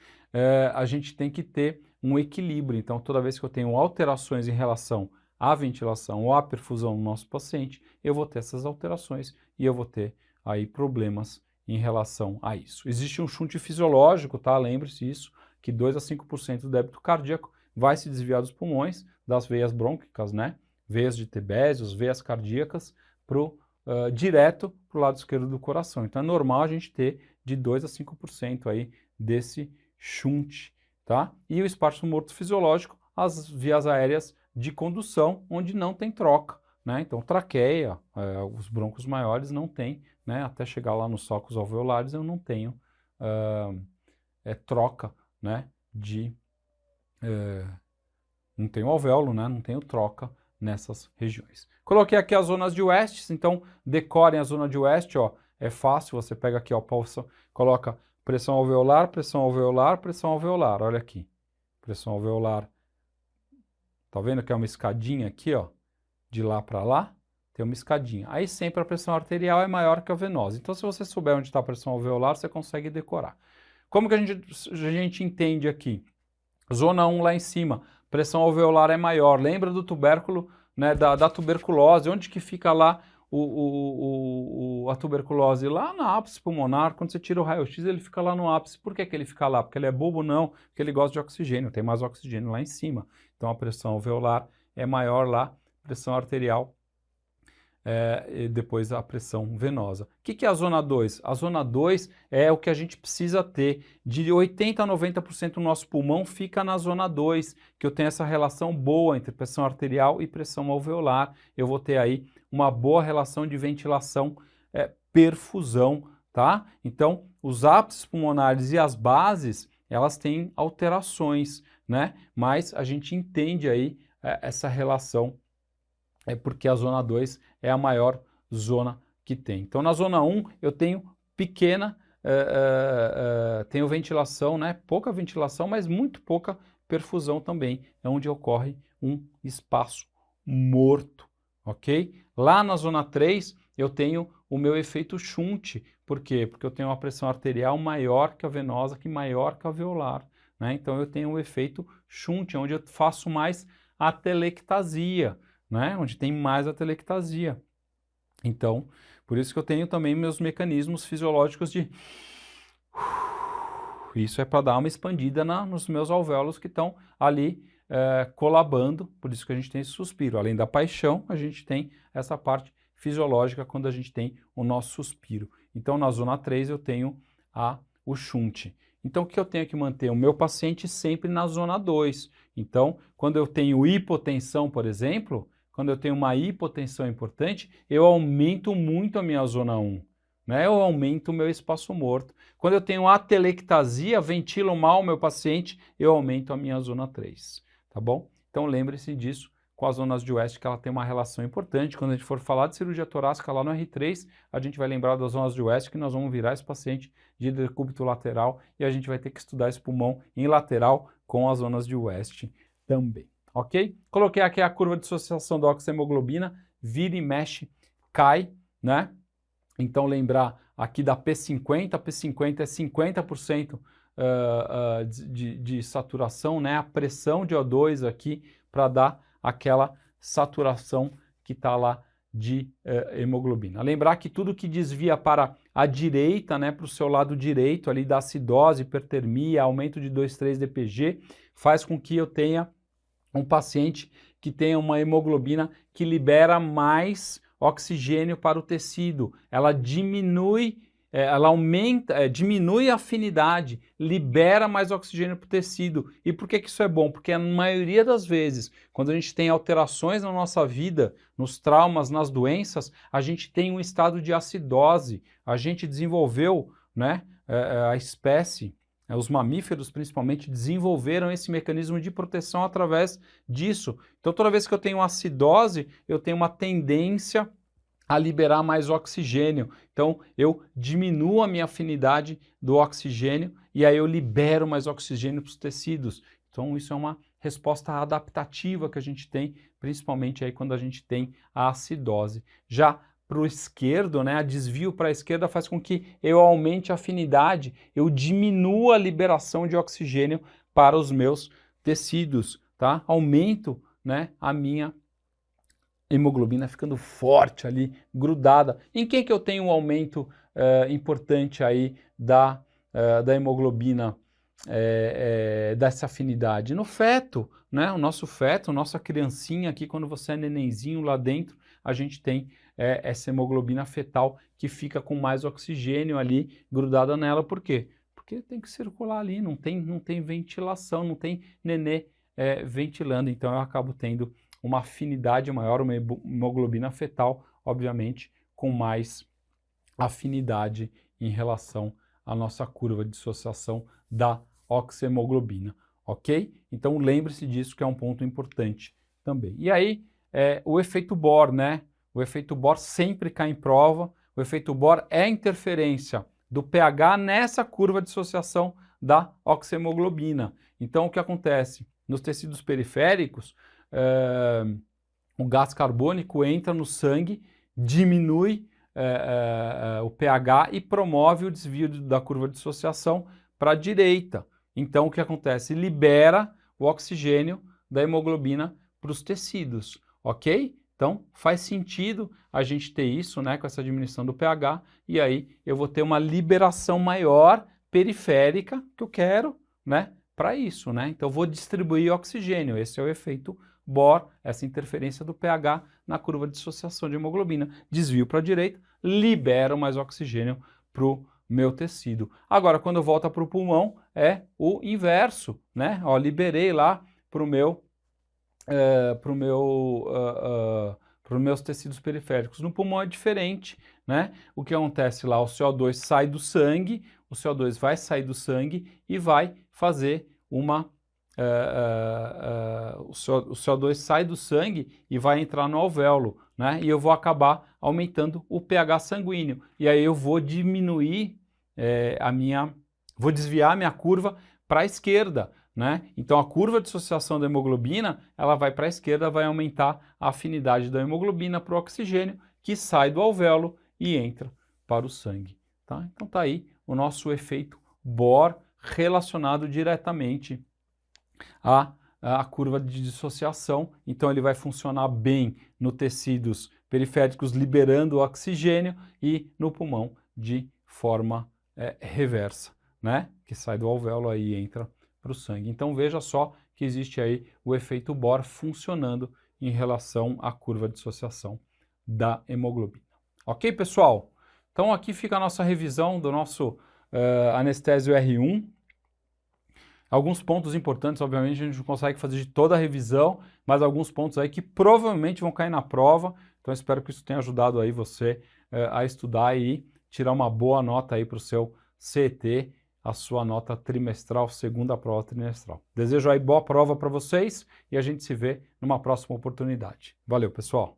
Speaker 1: a gente tem que ter um equilíbrio. Então, toda vez que eu tenho alterações em relação à ventilação ou à perfusão no nosso paciente, eu vou ter essas alterações e eu vou ter aí problemas em relação a isso. Existe um shunt fisiológico, tá? Lembre-se disso, que 2 a 5% do débito cardíaco vai se desviar dos pulmões, das veias brônquicas, né? Veias de Tebésius, veias cardíacas, direto para o lado esquerdo do coração. Então é normal a gente ter de 2 a 5% aí desse shunt, tá? E o espaço morto fisiológico, as vias aéreas de condução, onde não tem troca, né? Então traqueia, os brônquios maiores não tem, né? Até chegar lá nos socos alveolares eu não tenho troca, né? Não tenho alvéolo, né? Não tenho troca nessas regiões. Coloquei aqui as zonas de West, então decorem a zona de West, ó, é fácil, você pega aqui, ó, coloca pressão alveolar, pressão alveolar, pressão alveolar, olha aqui, pressão alveolar, tá vendo que é uma escadinha aqui, ó, de lá para lá, tem uma escadinha. Aí sempre a pressão arterial é maior que a venosa, então se você souber onde está a pressão alveolar, você consegue decorar. Como que a gente entende aqui? Zona 1 lá em cima, pressão alveolar é maior. Lembra do tubérculo, né, da tuberculose? Onde que fica lá a tuberculose? Lá na ápice pulmonar, quando você tira o raio-x, ele fica lá no ápice. Por que que ele fica lá? Porque ele é bobo? Não, porque ele gosta de oxigênio, tem mais oxigênio lá em cima. Então a pressão alveolar é maior lá, pressão arterial e depois a pressão venosa. O que é a zona 2? A zona 2 é o que a gente precisa ter. De 80% a 90% do nosso pulmão fica na zona 2, que eu tenho essa relação boa entre pressão arterial e pressão alveolar. Eu vou ter aí uma boa relação de ventilação, perfusão, tá? Então, os ápices pulmonares e as bases, elas têm alterações, né? Mas a gente entende aí essa relação, porque a zona 2 é a maior zona que tem. Então, na zona 1, eu tenho pequena, tenho ventilação, né? Pouca ventilação, mas muito pouca perfusão também. É onde ocorre um espaço morto, ok? Lá na zona 3, eu tenho o meu efeito Shunt. Por quê? Porque eu tenho uma pressão arterial maior que a venosa, que maior que a alveolar, né? Então, eu tenho o efeito Shunt, onde eu faço mais atelectasia, né? Onde tem mais atelectasia. Então, por isso que eu tenho também meus mecanismos fisiológicos de... Isso é para dar uma expandida nos meus alvéolos que estão ali colabando, por isso que a gente tem esse suspiro. Além da paixão, a gente tem essa parte fisiológica quando a gente tem o nosso suspiro. Então, na zona 3, eu tenho o Shunt. Então, o que eu tenho que manter? O meu paciente sempre na zona 2. Então, quando eu tenho hipotensão, por exemplo, quando eu tenho uma hipotensão importante, eu aumento muito a minha zona 1, né? Eu aumento o meu espaço morto. Quando eu tenho atelectasia, ventilo mal o meu paciente, eu aumento a minha zona 3, tá bom? Então lembre-se disso com as zonas de West, que ela tem uma relação importante. Quando a gente for falar de cirurgia torácica lá no R3, a gente vai lembrar das zonas de West, que nós vamos virar esse paciente de decúbito lateral e a gente vai ter que estudar esse pulmão em lateral com as zonas de West também. Ok? Coloquei aqui a curva de dissociação da oxihemoglobina, vira e mexe, cai, né? Então lembrar aqui da P50, a P50 é 50% de saturação, né? A pressão de O2 aqui para dar aquela saturação que está lá de hemoglobina. Lembrar que tudo que desvia para a direita, né, para o seu lado direito, ali da acidose, hipertermia, aumento de 2,3 DPG, faz com que eu tenha um paciente que tenha uma hemoglobina que libera mais oxigênio para o tecido. Ela diminui, diminui a afinidade, libera mais oxigênio para o tecido. E por que que isso é bom? Porque a maioria das vezes, quando a gente tem alterações na nossa vida, nos traumas, nas doenças, a gente tem um estado de acidose. A gente desenvolveu, né, a espécie, os mamíferos, principalmente, desenvolveram esse mecanismo de proteção através disso. Então, toda vez que eu tenho acidose, eu tenho uma tendência a liberar mais oxigênio. Então, eu diminuo a minha afinidade do oxigênio e aí eu libero mais oxigênio para os tecidos. Então, isso é uma resposta adaptativa que a gente tem, principalmente aí quando a gente tem a acidose. Já para o esquerdo, né, a desvio para a esquerda faz com que eu aumente a afinidade, eu diminua a liberação de oxigênio para os meus tecidos, tá? Aumento, né, a minha hemoglobina ficando forte ali, grudada. Em quem que eu tenho um aumento importante aí da hemoglobina, dessa afinidade? No feto, né? O nosso feto, nossa criancinha aqui, quando você é nenenzinho lá dentro, a gente tem essa hemoglobina fetal que fica com mais oxigênio ali grudada nela. Por quê? Porque tem que circular ali, não tem ventilação, não tem nenê ventilando, então eu acabo tendo uma afinidade maior, uma hemoglobina fetal, obviamente, com mais afinidade em relação à nossa curva de dissociação da oxihemoglobina, ok? Então lembre-se disso, que é um ponto importante também. E aí, o efeito Bohr, né? O efeito Bohr sempre cai em prova. O efeito Bohr é a interferência do pH nessa curva de dissociação da oxihemoglobina. Então, o que acontece? Nos tecidos periféricos, o gás carbônico entra no sangue, diminui o pH e promove o desvio da curva de dissociação para a direita. Então, o que acontece? Libera o oxigênio, da hemoglobina para os tecidos, ok? Então, faz sentido a gente ter isso, né, com essa diminuição do pH, e aí eu vou ter uma liberação maior periférica que eu quero, né, para isso, né? Então, eu vou distribuir oxigênio, esse é o efeito Bohr, essa interferência do pH na curva de dissociação de hemoglobina. Desvio para a direita, libero mais oxigênio para o meu tecido. Agora, quando eu volto para o pulmão, é o inverso, né? Ó, liberei lá para os meus tecidos periféricos. No pulmão é diferente, né? O que acontece lá? O CO2 sai do sangue, o CO2 vai sair do sangue e vai fazer uma... o CO2 sai do sangue e vai entrar no alvéolo, né? E eu vou acabar aumentando o pH sanguíneo. E aí eu vou diminuir vou desviar a minha curva para a esquerda, né? Então a curva de dissociação da hemoglobina, ela vai para a esquerda, vai aumentar a afinidade da hemoglobina para o oxigênio, que sai do alvéolo e entra para o sangue, tá? Então tá aí o nosso efeito Bohr relacionado diretamente à curva de dissociação. Então ele vai funcionar bem nos tecidos periféricos, liberando o oxigênio, e no pulmão de forma reversa, né? Que sai do alvéolo aí e entra para o sangue. Então veja só que existe aí o efeito Bohr funcionando em relação à curva de dissociação da hemoglobina. Ok, pessoal? Então aqui fica a nossa revisão do nosso anestésio R1. Alguns pontos importantes, obviamente, a gente não consegue fazer de toda a revisão, mas alguns pontos aí que provavelmente vão cair na prova. Então espero que isso tenha ajudado aí você a estudar e tirar uma boa nota aí para o seu CET, a sua nota trimestral, segunda prova trimestral. Desejo aí boa prova para vocês e a gente se vê numa próxima oportunidade. Valeu, pessoal!